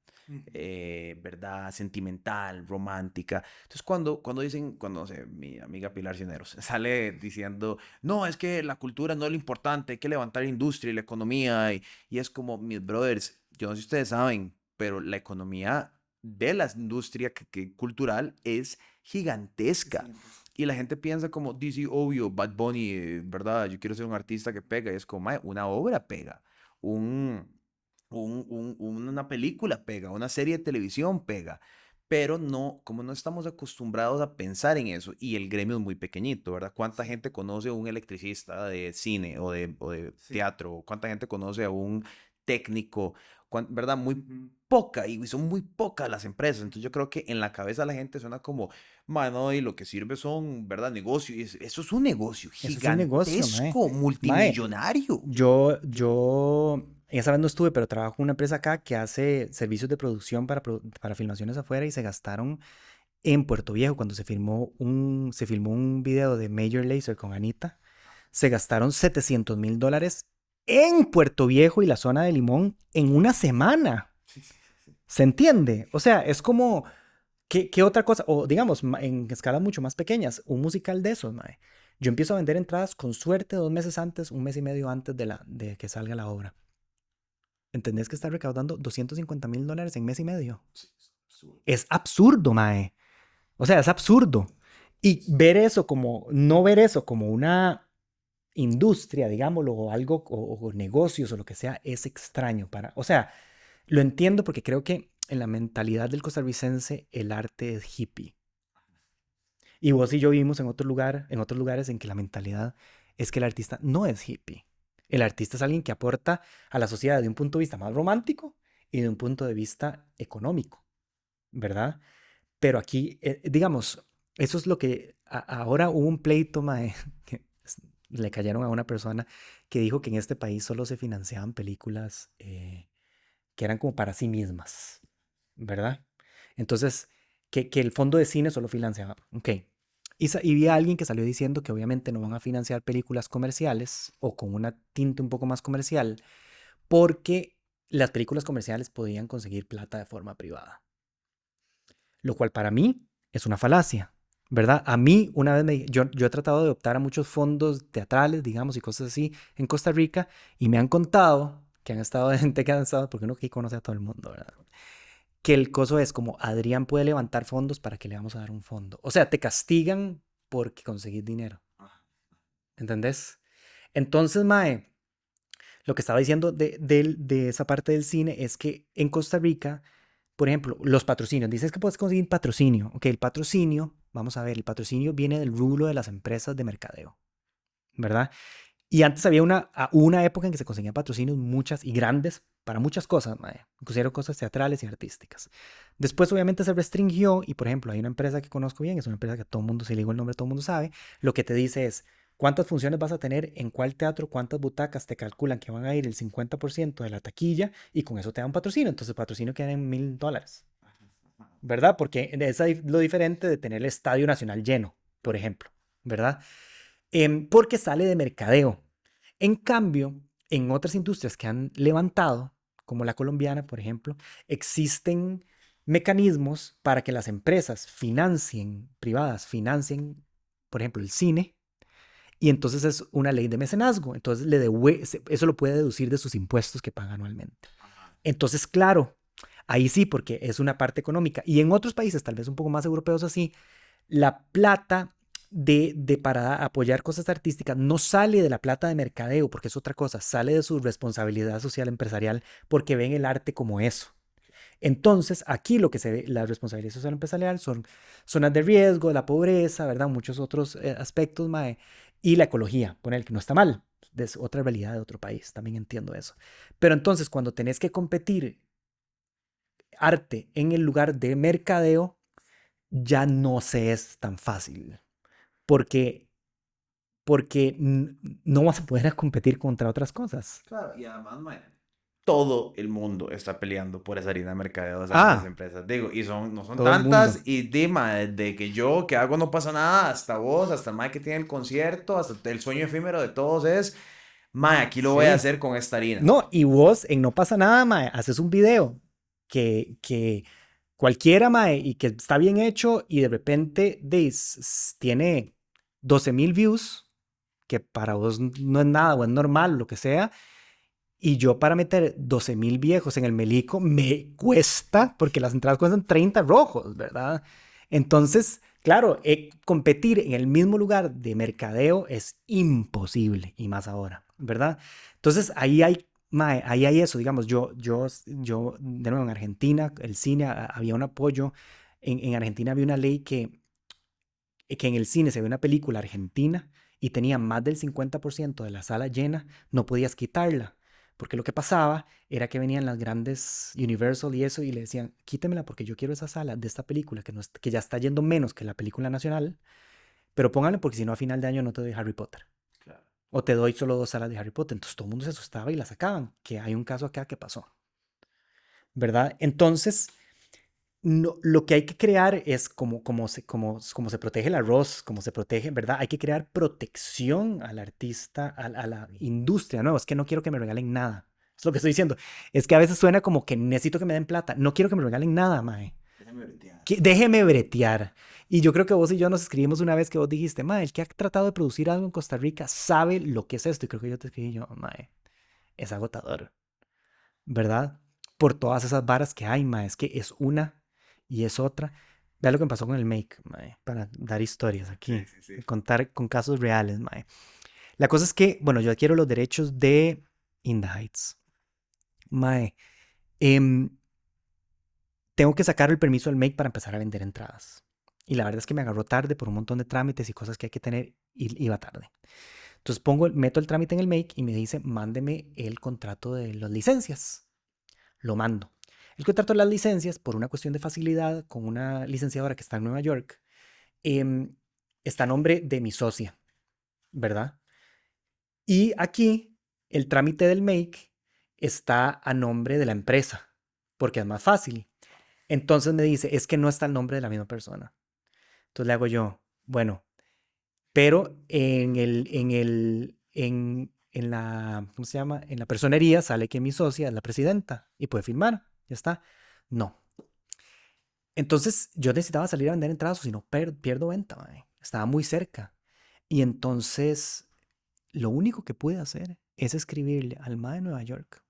¿verdad? Sentimental, romántica. Entonces, cuando dicen, cuando no sé, mi amiga Pilar Cineros sale diciendo, no, es que la cultura no es lo importante, hay que levantar la industria y la economía, y es como, mis brothers, yo no sé si ustedes saben, pero la economía de la industria cultural es gigantesca. Y la gente piensa como, DC, obvio, Bad Bunny, ¿verdad? Yo quiero ser un artista que pega. Y es como, "Mae, una obra pega. Un, una película pega. Una serie de televisión pega. Pero no, como no estamos acostumbrados a pensar en eso, y el gremio es muy pequeñito, ¿verdad? ¿Cuánta gente conoce a un electricista de cine o de teatro? ¿Cuánta gente conoce a un técnico? ¿Verdad? Muy poca, y son muy pocas las empresas. Entonces yo creo que en la cabeza de la gente suena como, mano, y lo que sirve son, ¿verdad? Negocios. Eso es un negocio Eso es un negocio, mae. gigantesco, Mae, multimillonario. yo esa vez no estuve, pero trabajo en una empresa acá que hace servicios de producción para filmaciones afuera y se gastaron en Puerto Viejo cuando se filmó un video de Major Lazer con Anita. Se gastaron $700 mil en Puerto Viejo y la zona de Limón en una semana. ¿Se entiende? O sea, es como, ¿qué otra cosa? O digamos, en escalas mucho más pequeñas, un musical de esos, mae. Yo empiezo a vender entradas con suerte 2 meses antes, un mes y medio antes de que salga la obra. ¿Entendés que está recaudando $250 mil en mes y medio? Es absurdo, mae. O sea, es absurdo. Y no ver eso como una industria, digámoslo, o algo, o negocios o lo que sea, es extraño o sea, lo entiendo porque creo que en la mentalidad del costarricense el arte es hippie. Y vos y yo vivimos en otros lugares en que la mentalidad es que el artista no es hippie. El artista es alguien que aporta a la sociedad de un punto de vista más romántico y de un punto de vista económico, ¿verdad? Pero aquí, digamos, eso es lo que ahora hubo un pleito, mae, que le cayeron a una persona que dijo que en este país solo se financiaban películas que eran como para sí mismas, ¿verdad? Entonces, que el fondo de cine solo financiaba, ok. Y vi a alguien que salió diciendo que obviamente no van a financiar películas comerciales o con una tinta un poco más comercial porque las películas comerciales podían conseguir plata de forma privada. Lo cual para mí es una falacia, ¿verdad? A mí, una vez yo he tratado de optar a muchos fondos teatrales, digamos, y cosas así en Costa Rica, y me han contado que han estado gente que han estado, porque uno aquí conoce a todo el mundo, ¿verdad? Que el coso es como Adrián puede levantar fondos para que le vamos a dar un fondo. O sea, te castigan porque conseguís dinero. ¿Entendés? Entonces, Mae, lo que estaba diciendo de esa parte del cine es que en Costa Rica, por ejemplo, los patrocinios. Dices que puedes conseguir patrocinio. Ok, el patrocinio, vamos a ver, el patrocinio viene del rubro de las empresas de mercadeo, ¿verdad? Y antes había una época en que se conseguían patrocinios muchas y grandes para muchas cosas, mae, inclusive cosas teatrales y artísticas. Después obviamente se restringió y por ejemplo hay una empresa que conozco bien, es una empresa que todo el mundo, si le digo el nombre, todo el mundo sabe, lo que te dice es cuántas funciones vas a tener, en cuál teatro, cuántas butacas te calculan que van a ir el 50% de la taquilla y con eso te dan patrocinio. Entonces el patrocinio queda en $1,000, ¿verdad? Porque es lo diferente de tener el Estadio Nacional lleno, por ejemplo, ¿verdad? Porque sale de mercadeo. En cambio, en otras industrias que han levantado, como la colombiana, por ejemplo, existen mecanismos para que las empresas privadas financien, por ejemplo, el cine, y entonces es una ley de mecenazgo. Entonces eso lo puede deducir de sus impuestos que paga anualmente. Entonces, claro, ahí sí, porque es una parte económica. Y en otros países, tal vez un poco más europeos así, la plata para apoyar cosas artísticas no sale de la plata de mercadeo, porque es otra cosa, sale de su responsabilidad social empresarial, porque ven el arte como eso. Entonces, aquí lo que se ve, la responsabilidad social empresarial son zonas de riesgo, la pobreza, ¿verdad? Muchos otros aspectos, mae, y la ecología, poner que no está mal, es otra realidad de otro país, también entiendo eso. Pero entonces, cuando tenés que competir arte en el lugar de mercadeo, ya no se es tan fácil, porque, porque no vas a poder competir contra otras cosas. Claro, y además, mae, todo el mundo está peleando por esa harina de mercadeo de esas grandes Ah, empresas. Digo, y no son todo el mundo. tantas. Y Dima, desde que yo, que hago no pasa nada, hasta vos, hasta el mae que tiene el concierto, hasta el sueño efímero de todos es, mae, aquí lo voy a Sí. hacer con esta harina. No, y vos en No pasa nada, mae, haces un video que cualquiera, mae, y que está bien hecho y de repente tiene 12,000 views, que para vos no es nada o es normal, lo que sea, y yo para meter 12,000 viejos en el Melico me cuesta, porque las entradas cuestan 30 rojos, ¿verdad? Entonces, claro, competir en el mismo lugar de mercadeo es imposible, y más ahora, ¿verdad? Entonces, ahí hay eso, digamos, de nuevo, en Argentina, el cine, había un apoyo, en Argentina había una ley que en el cine se ve una película argentina y tenía más del 50% de la sala llena, no podías quitarla. Porque lo que pasaba era que venían las grandes Universal y eso y le decían, quítemela porque yo quiero esa sala de esta película que, no que ya está yendo menos que la película nacional, pero pónganle porque si no a final de año no te doy Harry Potter. Claro. O te doy solo 2 salas de Harry Potter. Entonces todo el mundo se asustaba y la sacaban, que hay un caso acá que pasó. ¿Verdad? Entonces, no, lo que hay que crear es como se protege el arroz, como se protege, ¿verdad? Hay que crear protección al artista, a la industria. No, es que no quiero que me regalen nada. Es lo que estoy diciendo. Es que a veces suena como que necesito que me den plata. No quiero que me regalen nada, mae. Déjame bretear. Déjeme bretear. Y yo creo que vos y yo nos escribimos una vez que vos dijiste, mae, el que ha tratado de producir algo en Costa Rica sabe lo que es esto. Y creo que yo te escribí yo, mae, es agotador, ¿verdad? Por todas esas varas que hay, mae. Es que es una y es otra. Vea lo que me pasó con el Make, mae, para dar historias Sí, aquí, sí, sí. contar con casos reales, mae. La cosa es que, bueno, yo adquiero los derechos de In the Heights, mae. em, Tengo que sacar el permiso del Make para empezar a vender entradas. Y la verdad es que me agarró tarde por un montón de trámites y cosas que hay que tener y iba tarde. Entonces meto el trámite en el Make y me dice, mándeme el contrato de las licencias. Lo mando. El contrato de las licencias, por una cuestión de facilidad, con una licenciadora que está en Nueva York, está a nombre de mi socia, ¿verdad? Y aquí el trámite del Make está a nombre de la empresa, porque es más fácil. Entonces me dice, es que no está el nombre de la misma persona. Entonces le hago yo, bueno, pero en la, ¿cómo se llama? En la personería sale que mi socia es la presidenta y puede firmar, ya está. No. Entonces yo necesitaba salir a vender entradas o si no pierdo venta, mae. Estaba muy cerca. Y entonces lo único que pude hacer es escribirle al mae de Nueva York.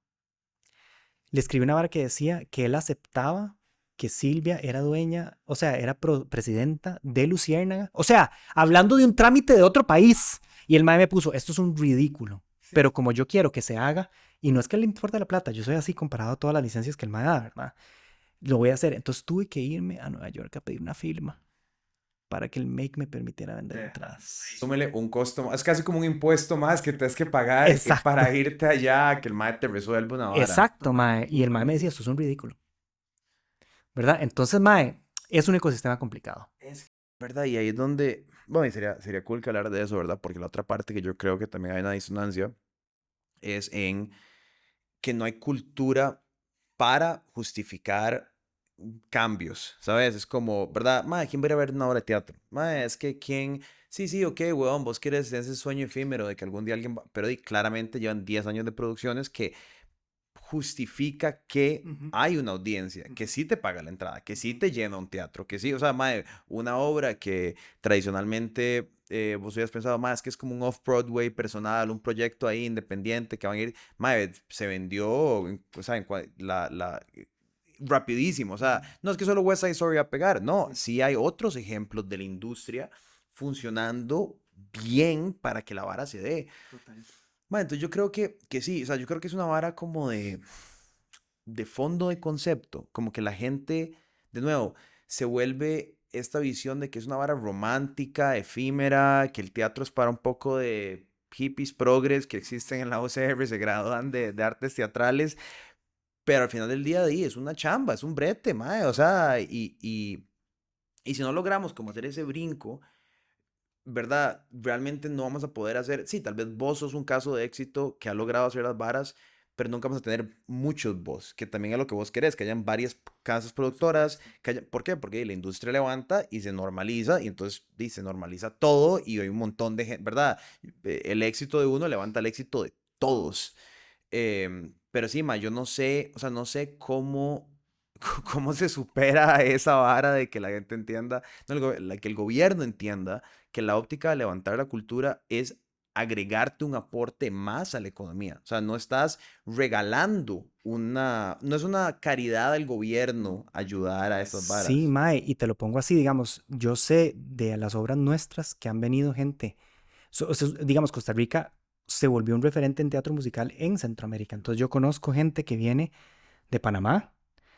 Le escribí una vara que decía que él aceptaba que Silvia era dueña, o sea, era presidenta de Luciérnaga. O sea, hablando de un trámite de otro país. Y el mae me puso, esto es un ridículo. Pero como yo quiero que se haga, y no es que le importe la plata, yo soy así comparado a todas las licencias que el mae da, ¿verdad? Lo voy a hacer. Entonces tuve que irme a Nueva York a pedir una firma. para que el make me permitiera vender entradas. Súmele un costo, es casi como un impuesto más que tienes que pagar Exacto, para irte allá, que el mae te resuelva una vara. exacto, mae. Y el mae me decía, esto es un ridículo, ¿verdad? Entonces, mae, es un ecosistema complicado. Es verdad, y ahí es donde, bueno, y sería cool que hablar de eso, ¿verdad? Porque la otra parte que yo creo que también hay una disonancia es en que no hay cultura para justificar cambios, ¿sabes? Es como, ¿verdad? Madre, ¿quién va a ir a ver una obra de teatro? Madre, es que quién... Sí, sí, ok, weón, vos quieres ese sueño efímero de que algún día alguien va... Pero claramente llevan 10 años de producciones que justifica que Ujú. hay una audiencia, que sí te paga la entrada, que sí te llena un teatro, que sí, o sea, mae, una obra que tradicionalmente vos hubieras pensado, más que es como un off-Broadway personal, un proyecto ahí independiente que van a ir, mae, se vendió, o sea, rapidísimo, o sea, no es que solo West Side Story va a pegar, no, sí hay otros ejemplos de la industria funcionando bien para que la vara se dé. Total. Bueno, entonces yo creo que sí, o sea, yo creo que es una vara como de fondo de concepto, como que la gente, de nuevo, se vuelve esta visión de que es una vara romántica, efímera, que el teatro es para un poco de hippies progres que existen en la UCR, se gradúan de artes teatrales, pero al final del día de ahí es una chamba, es un brete, mae, o sea, y si no logramos como hacer ese brinco, ¿verdad? Realmente no vamos a poder hacer, sí, tal vez vos sos un caso de éxito que ha logrado hacer las varas, pero nunca vamos a tener muchos vos, que también es lo que vos querés, que hayan varias casas productoras, ¿por qué? Porque la industria levanta y se normaliza, y entonces se normaliza todo y hay un montón de gente, ¿verdad? El éxito de uno levanta el éxito de todos. Pero sí, ma, yo no sé, o sea, no sé cómo, cómo se supera esa vara de que la gente entienda, no, que el gobierno entienda que la óptica de levantar la cultura es agregarte un aporte más a la economía. O sea, no estás regalando no es una caridad del gobierno ayudar a estas Sí, varas. mae, y te lo pongo así, digamos, yo sé de las obras nuestras que han venido gente, digamos, Costa Rica se volvió un referente en teatro musical en Centroamérica, entonces yo conozco gente que viene de Panamá,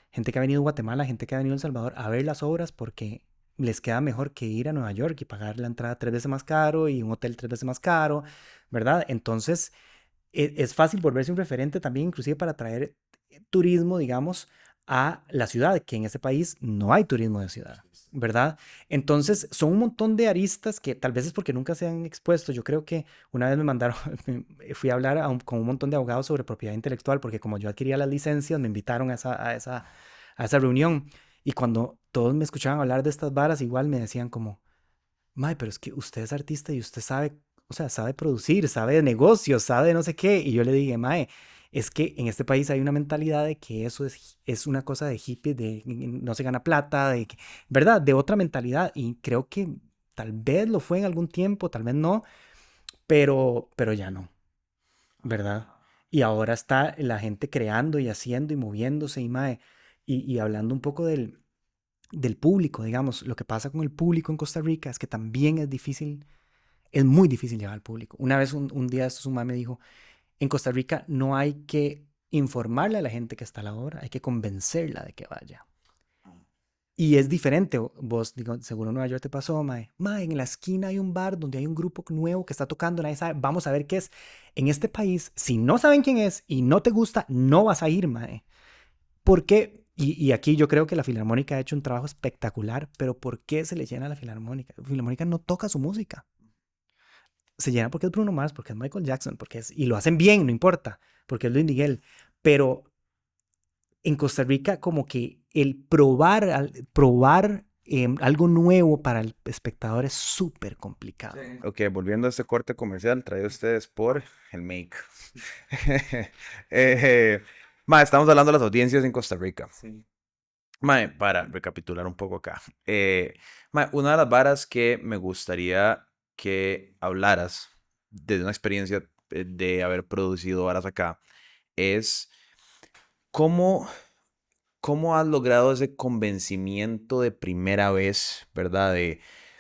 gente que ha venido de Guatemala, gente que ha venido de El Salvador a ver las obras porque les queda mejor que ir a Nueva York y pagar la entrada 3 veces más caro y un hotel 3 veces más caro, ¿verdad? Entonces es fácil volverse un referente también, inclusive para traer turismo, digamos, a la ciudad, que en este país no hay turismo de ciudad, ¿verdad? Entonces, son un montón de aristas que tal vez es porque nunca se han expuesto. Yo creo que una vez me mandaron, fui a hablar con un montón de abogados sobre propiedad intelectual, porque como yo adquiría las licencias, me invitaron a esa reunión. Y cuando todos me escuchaban hablar de estas varas, igual me decían como, Mae, pero es que usted es artista y usted sabe, o sea, sabe producir, sabe de negocios, sabe de no sé qué. Y yo le dije, Mae, es que en este país hay una mentalidad de que eso es una cosa de hippie, de no se gana plata, ¿verdad? De otra mentalidad. Y creo que tal vez lo fue en algún tiempo, tal vez no, pero ya no, ¿verdad? Y ahora está la gente creando y haciendo y moviéndose y, Mae, y hablando un poco del público, digamos, lo que pasa con el público en Costa Rica es que también es muy difícil llegar al público. Una vez, un día, esto su mamá me dijo, en Costa Rica no hay que informarle a la gente que está a la obra, hay que convencerla de que vaya. Y es diferente, vos, digo, seguro en Nueva York te pasó, mae. Mae, en la esquina hay un bar donde hay un grupo nuevo que está tocando, nadie sabe, vamos a ver qué es. En este país, si no saben quién es y no te gusta, no vas a ir, mae. ¿Por qué? Y aquí yo creo que la Filarmónica ha hecho un trabajo espectacular, pero ¿por qué se le llena a la Filarmónica? La Filarmónica no toca su música. Se llena porque es Bruno Mars, porque es Michael Jackson, y lo hacen bien, no importa, porque es Luis Miguel. Pero en Costa Rica, como que el probar algo nuevo para el espectador es súper complicado. Sí. Ok, volviendo a este corte comercial, traído a ustedes por el Make. Estamos hablando de las audiencias en Costa Rica. Sí. Mae, para recapitular un poco acá. Una de las varas que me gustaría que hablaras de una experiencia de haber producido varas acá es cómo, cómo has logrado ese convencimiento de primera vez, ¿verdad? De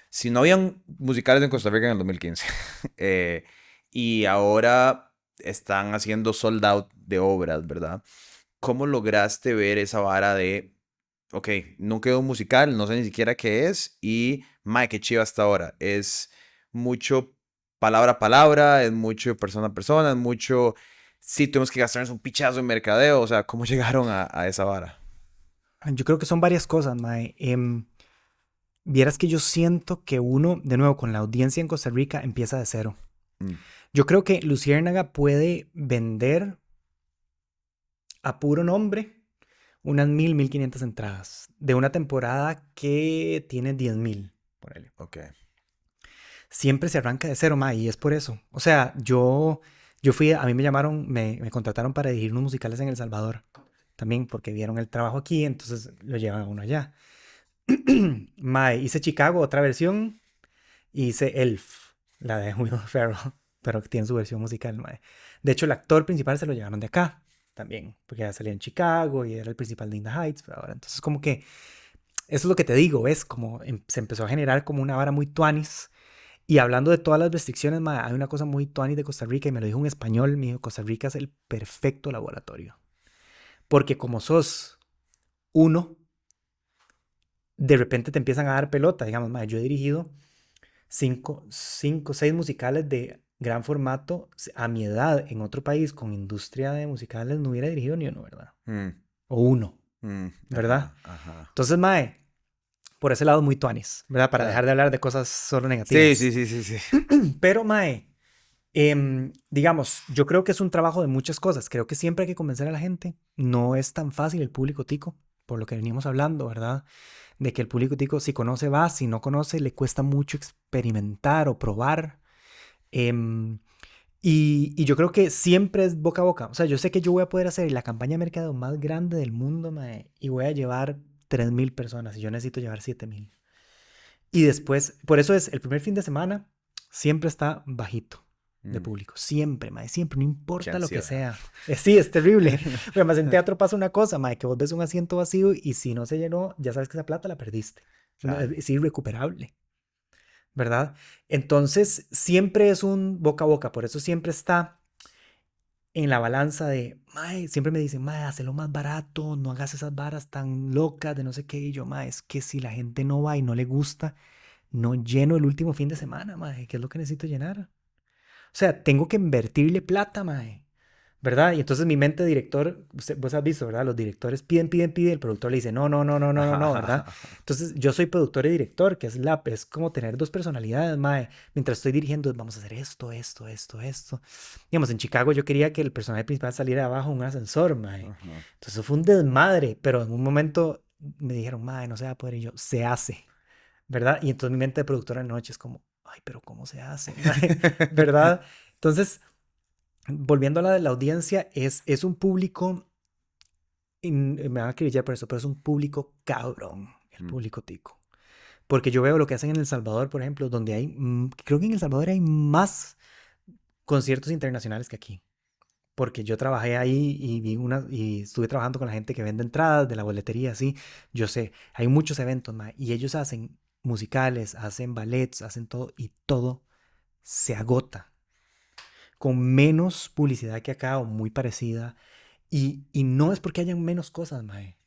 si no habían musicales en Costa Rica en el 2015 y ahora están haciendo sold out de obras, ¿verdad? ¿Cómo lograste ver esa vara de ok, nunca he ido a un musical, no sé ni siquiera qué es, y, mae, qué chiva hasta ahora. Es mucho palabra a palabra, es mucho persona a persona, es mucho, sí, tenemos que gastarnos un pichazo en mercadeo, o sea, ¿cómo llegaron a esa vara? Yo creo que son varias cosas, mae. Vieras que yo siento que uno, de nuevo, con la audiencia en Costa Rica, empieza de cero. Mm, Yo creo que Luciérnaga puede vender a puro nombre unas 1,000, 1,500 entradas de una temporada que tiene 10,000, ponele. ok. Siempre se arranca de cero, ma, y es por eso. O sea, yo fui, a mí me llamaron, me contrataron para dirigir unos musicales en El Salvador. También porque vieron el trabajo aquí, entonces lo llevan a uno allá. Ma, hice Chicago, otra versión, y hice Elf, la de Will Ferrell, pero que tiene su versión musical, ma. De hecho, el actor principal se lo llevaron de acá también, porque ya salía en Chicago y era el principal de In the Heights, pero ahora. Entonces, como que, eso es lo que te digo, ¿ves? Como se empezó a generar como una vara muy tuanis. Y hablando de todas las restricciones, ma, hay una cosa muy tuanis de Costa Rica y me lo dijo un español, me dijo, Costa Rica es el perfecto laboratorio. Porque como sos uno, de repente te empiezan a dar pelota. Digamos, ma, yo he dirigido seis musicales de gran formato a mi edad en otro país con industria de musicales no hubiera dirigido ni uno, ¿verdad? Mm, O uno, ¿verdad? ajá, ajá. Entonces, mae, por ese lado muy tuanis, ¿verdad? Para dejar Claro. de hablar de cosas solo Sí, sí, negativas. sí, sí, sí. Pero, mae, digamos, yo creo que es un trabajo de muchas cosas. Creo que siempre hay que convencer a la gente. No es tan fácil el público tico, por lo que venimos hablando, ¿verdad? De que el público tico, si conoce, va, si no conoce, le cuesta mucho experimentar o probar. Em, y yo creo que siempre es boca a boca. O sea, yo sé que yo voy a poder hacer la campaña de mercado más grande del mundo, mae, y voy a llevar 3,000 personas y yo necesito llevar 7,000. Y después, por eso es el primer fin de semana, siempre está bajito de Mm, público. Siempre, mae, siempre, no qué importa lo que ansiedad. sea. Sí, es terrible. Pero además en teatro pasa una cosa, mae, que vos ves un asiento vacío y si no se llenó, ya sabes que esa plata la perdiste. No, Claro. es irrecuperable, ¿verdad? Entonces, siempre es un boca a boca. Por eso siempre está en la balanza de, mae, siempre me dicen, mae, hazlo más barato, no hagas esas varas tan locas de no sé qué. Y yo, mae, es que si la gente no va y no le gusta, no lleno el último fin de semana, mae, que es lo que necesito llenar. O sea, tengo que invertirle plata, mae, ¿verdad? Y entonces mi mente de director, vos has visto, ¿verdad? Los directores piden, piden, piden, el productor le dice, no, no, no, no, no, no, no, ¿verdad? Entonces yo soy productor y director, que es como tener dos personalidades, mae. Mientras estoy dirigiendo, vamos a hacer esto, esto, esto, esto. Digamos, en Chicago yo quería que el personaje principal saliera abajo en un ascensor, mae. Ajá. Entonces fue un desmadre, pero en un momento me dijeron, mae, no se va a poder, y yo, se hace. ¿Verdad? Y entonces mi mente de productora de noche es como, ay, pero ¿cómo se hace? ¿Verdad? Entonces, volviendo a la de la audiencia, es un público, me van a acribillar por eso, pero es un público cabrón, el Mm, público tico. Porque yo veo lo que hacen en El Salvador, por ejemplo, donde hay, creo que en El Salvador hay más conciertos internacionales que aquí. Porque yo trabajé ahí y y estuve trabajando con la gente que vende entradas de la boletería, así. Yo sé, hay muchos eventos, ma, y ellos hacen musicales, hacen ballets, hacen todo, y todo se agota con menos publicidad que acá o muy parecida. Y no es porque hayan menos cosas, mae.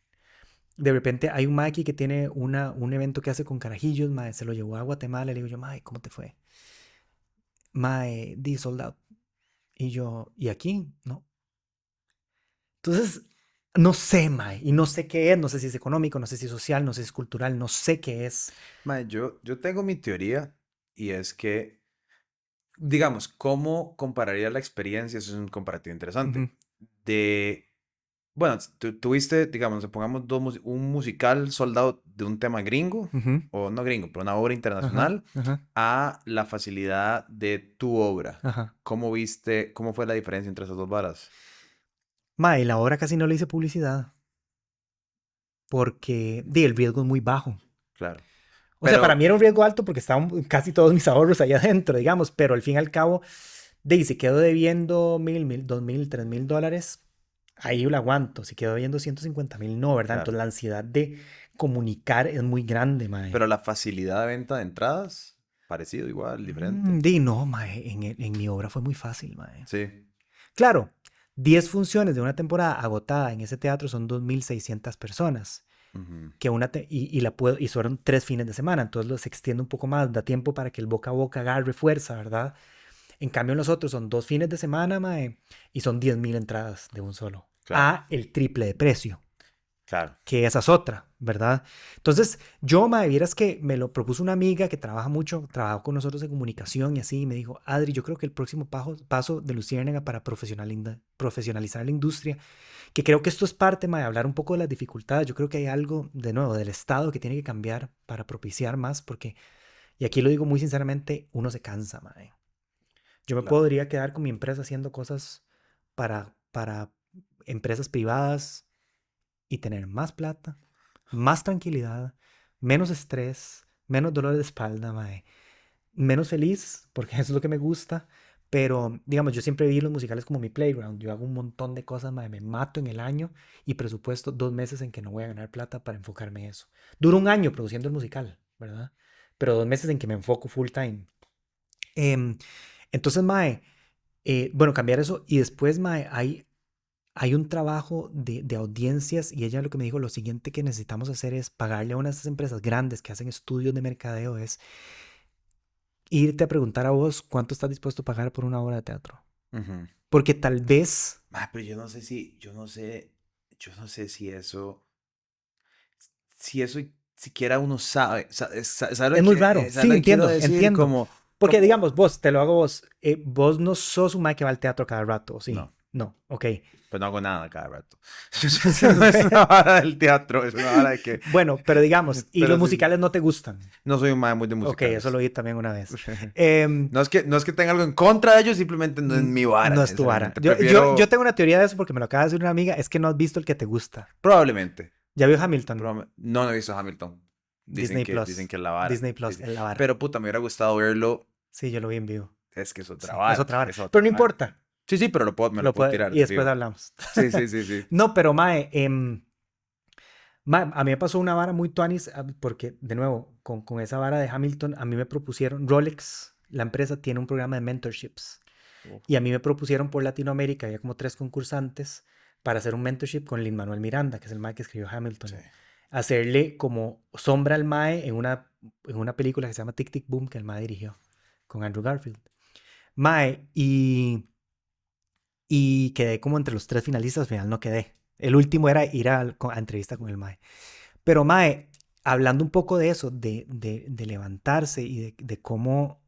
De repente hay un mae aquí que tiene un evento que hace con carajillos, mae, se lo llevó a Guatemala, le digo yo, mae, ¿cómo te fue? Mae, di sold out. Y yo, ¿y aquí? No. Entonces, no sé, mae, y no sé qué es, no sé si es económico, no sé si es social, no sé si es cultural, no sé qué es. mae, yo tengo mi teoría y es que, digamos, ¿cómo compararía la experiencia? Eso es un comparativo interesante. Ujú, De, bueno, tuviste, digamos, pongamos un musical soldado de un tema gringo, ujú, o no gringo, pero una obra ajá, internacional, ajá, a la facilidad de tu obra. ajá. ¿Cómo viste, cómo fue la diferencia entre esas dos varas? Mae, la obra casi no le hice publicidad porque di, el riesgo es muy bajo. Claro. O sea, para Pero, mí era un riesgo alto porque estaban casi todos mis ahorros allá adentro, digamos, pero al fin y al cabo, de, si quedo debiendo 1,000, 2,000, 3,000 dólares, ahí lo aguanto. Si quedo debiendo 150,000, no, ¿verdad? claro. Entonces la ansiedad de comunicar es muy grande, mae. Pero la facilidad de venta de entradas, parecido, igual, diferente. Di, no, mae, en mi obra fue muy fácil, mae. Sí. Claro, 10 funciones de una temporada agotada en ese teatro son 2,600 personas. Ujú. que y la puedo, y fueron 3 fines de semana, entonces los extiendo un poco más, da tiempo para que el boca a boca agarre fuerza, ¿verdad? En cambio, los otros son 2 fines de semana, mae, y son 10.000 entradas de un solo. Claro, A el triple de precio, claro. que esa es otra, ¿verdad? Entonces, yo, mae, vieras que me lo propuso una amiga que trabaja mucho, trabajó con nosotros en comunicación y así, y me dijo, Adri, yo creo que el próximo paso de Luciérnaga para profesionalizar la industria, que creo que esto es parte, mae, de hablar un poco de las dificultades. Yo creo que hay algo, de nuevo, del Estado que tiene que cambiar para propiciar más, porque, y aquí lo digo muy sinceramente, uno se cansa, mae. Yo me Claro. podría quedar con mi empresa haciendo cosas para empresas privadas y tener más plata, más tranquilidad, menos estrés, menos dolor de espalda, mae, menos feliz, porque eso es lo que me gusta. Pero, digamos, yo siempre vi los musicales como mi playground. Yo hago un montón de cosas, mae, me mato en el año y presupuesto 2 meses en que no voy a ganar plata para enfocarme en eso. Duro un año produciendo el musical, ¿verdad? Pero 2 meses en que me enfoco full time. Em, entonces, mae, bueno, cambiar eso. Y después, mae, hay un trabajo de audiencias y ella lo que me dijo, lo siguiente que necesitamos hacer es pagarle a una de estas empresas grandes que hacen estudios de mercadeo, es irte a preguntar a vos cuánto estás dispuesto a pagar por una obra de teatro. Ujú. Porque tal vez Pero yo no sé si eso siquiera uno sabe, es muy raro. sabe Sí, lo que quiero entiendo, decir, entiendo. como, Porque como, digamos, vos, te lo hago vos. Vos no sos un mae que va al teatro cada rato, ¿sí? no, No, ok. pues no hago nada cada rato. Eso no es una vara del teatro, es una vara de que, Bueno, pero digamos, y los pero sí, musicales no te gustan. no soy un mae muy de Ok, eso musicales. lo vi también una vez. Em, No es que tenga algo en contra de ellos, simplemente no es mi vara No es tu vara. necesariamente. Yo Prefiero, tengo una teoría de eso porque me lo acaba de decir una amiga. Es que no has visto el que te gusta. probablemente, Ya vio Hamilton. no, no he visto Hamilton. Disney Dicen Plus. que es la vara. Disney Plus es la vara. Pero puta, me hubiera gustado verlo. Sí, yo lo vi en vivo. Es que es otra Sí, es vara, otra vara. es Pero otra no vara. importa. Sí, sí, pero me lo puedo tirar Y de después fijo. hablamos. Sí, sí, sí, sí. No, pero Mae, a mí me pasó una vara muy tuanis porque, de nuevo, con esa vara de Hamilton, a mí me propusieron, Rolex, la empresa, tiene un programa de mentorships. Uf, Y a mí me propusieron por Latinoamérica, había como 3 concursantes, para hacer un mentorship con Lin-Manuel Miranda, que es el mae que escribió sí. Hamilton. Hacerle como sombra al mae en una película que se llama Tic Tic Boom, que el mae dirigió con Andrew Garfield. Mae, y quedé como entre los 3 finalistas, al final no quedé. El último era ir a entrevista con el mae. Pero mae, hablando un poco de eso, de levantarse y de cómo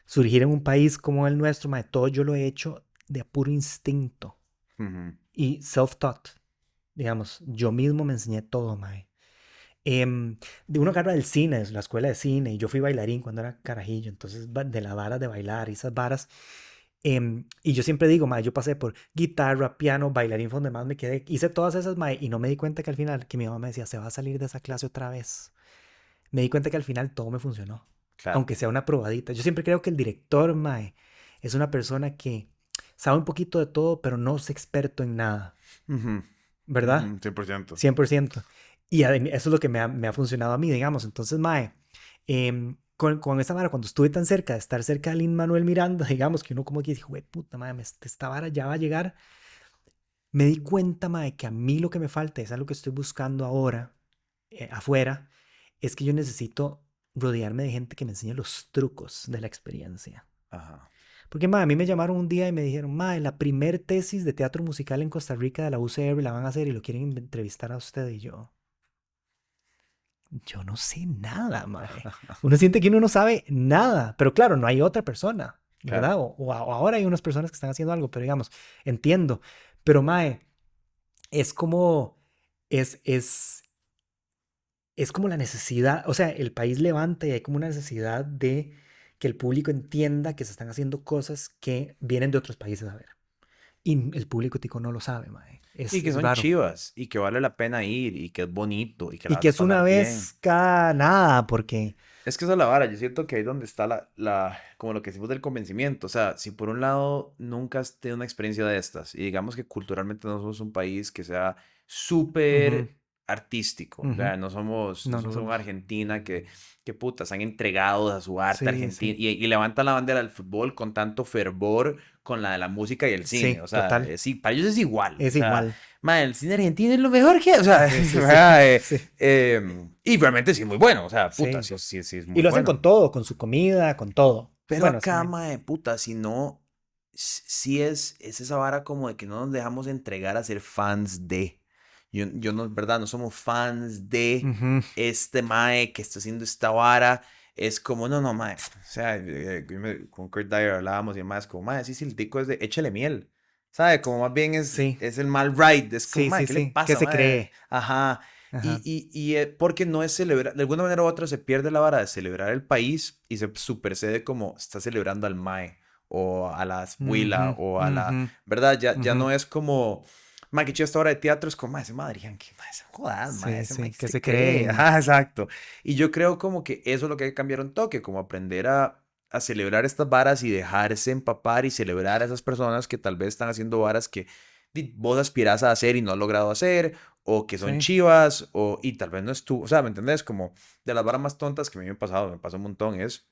surgir en un país como el nuestro, mae, todo yo lo he hecho de puro instinto Ujú. y self-taught. Digamos, yo mismo me enseñé todo, mae. De uno agarra del cine, de la escuela de cine, y yo fui bailarín cuando era carajillo, entonces de la vara de bailar y esas varas. Y yo siempre digo, mae, yo pasé por guitarra, piano, bailarín, fue donde más me quedé. Hice todas esas, mae, y no me di cuenta que al final, que mi mamá me decía, se va a salir de esa clase otra vez. Me di cuenta que al final todo me funcionó, Claro. aunque sea una probadita. Yo siempre creo que el director, mae, es una persona que sabe un poquito de todo, pero no es experto en nada, Ujú, ¿verdad? ujú, 100%. 100%. Y eso es lo que me ha funcionado a mí, digamos. Entonces, mae, con esa vara, cuando estuve tan cerca de estar cerca de Lin-Manuel Miranda, digamos, que uno como que dijo, güey, puta, mae, esta vara ya va a llegar, me di cuenta, mae, que a mí lo que me falta, es algo que estoy buscando ahora, afuera, es que yo necesito rodearme de gente que me enseñe los trucos de la experiencia. Ajá. Porque, mae, a mí me llamaron un día y me dijeron, mae, la primer tesis de teatro musical en Costa Rica de la UCR la van a hacer y lo quieren entrevistar a usted. Y yo no sé nada, mae. Uno siente que uno no sabe nada, pero claro, no hay otra persona, Claro. ¿verdad? O ahora hay unas personas que están haciendo algo, pero digamos, entiendo. Pero, mae, es como, es, es, es como la necesidad, o sea, el país levanta y hay como una necesidad de que el público entienda que se están haciendo cosas que vienen de otros países a ver. Y el público tico no lo sabe, mae. Y que Es son raro. chivas, y que vale la pena ir, y que es bonito, y que la Y vas que a es una pasar bien. vez cada nada, porque... Es que esa es la vara, yo siento que ahí es donde está como lo que decimos del convencimiento. O sea, si por un lado nunca has tenido una experiencia de estas, y digamos que culturalmente no somos un país que sea Ujú, súper artístico, ujú. ¿verdad? No No, no somos como somos. Argentina que puta, están entregados a su arte Sí, argentino sí. y levantan la bandera del fútbol con tanto fervor con la de la música y el cine. Sí, O sea, total. sí, para ellos es igual. O Es sea, igual. mae, el cine argentino es lo mejor que... O sea, Sí, sí, sí. ¿verdad? Sí, Y realmente sí es muy bueno. O sea, puta, sí. sí, sí, sí es Y muy lo hacen bueno. con todo, con su comida, con todo. Pero Bueno, acá, mae, puta, si no... Sí es esa vara como de que no nos dejamos entregar a ser fans de... Yo no, ¿verdad? No somos fans de ujú, este mae que está haciendo esta vara. Es como, no, no, mae. O sea, con Kurt Dyer hablábamos y demás, como, mae, sí, sí, el tico es de échale miel. ¿Sabe? Como más bien sí, es el mal ride. Es como, sí, mae, sí, ¿qué le sí. ¿Qué pasa, se mae? cree? Ajá. Ajá. Porque no es celebrar, de alguna manera u otra se pierde la vara de celebrar el país y se supercede como está celebrando al mae o a la Ujú, abuela o a la, ujú, ¿verdad? Ya ujú. no es como, mae, que chido esta obra de teatro, es como, mae, ese Madrian, que mae, ese jodas, mae, Sí, ese mae sí. que ¿Qué se se cree, creen? ajá, exacto. Y yo creo como que eso es lo que hay que cambiar un toque, como aprender a celebrar estas varas y dejarse empapar y celebrar a esas personas que tal vez están haciendo varas que vos aspirás a hacer y no has logrado hacer, o que son Sí. chivas, y tal vez no es tú, o sea, ¿me entendés? Como de las varas más tontas que a mí me pasa un montón, es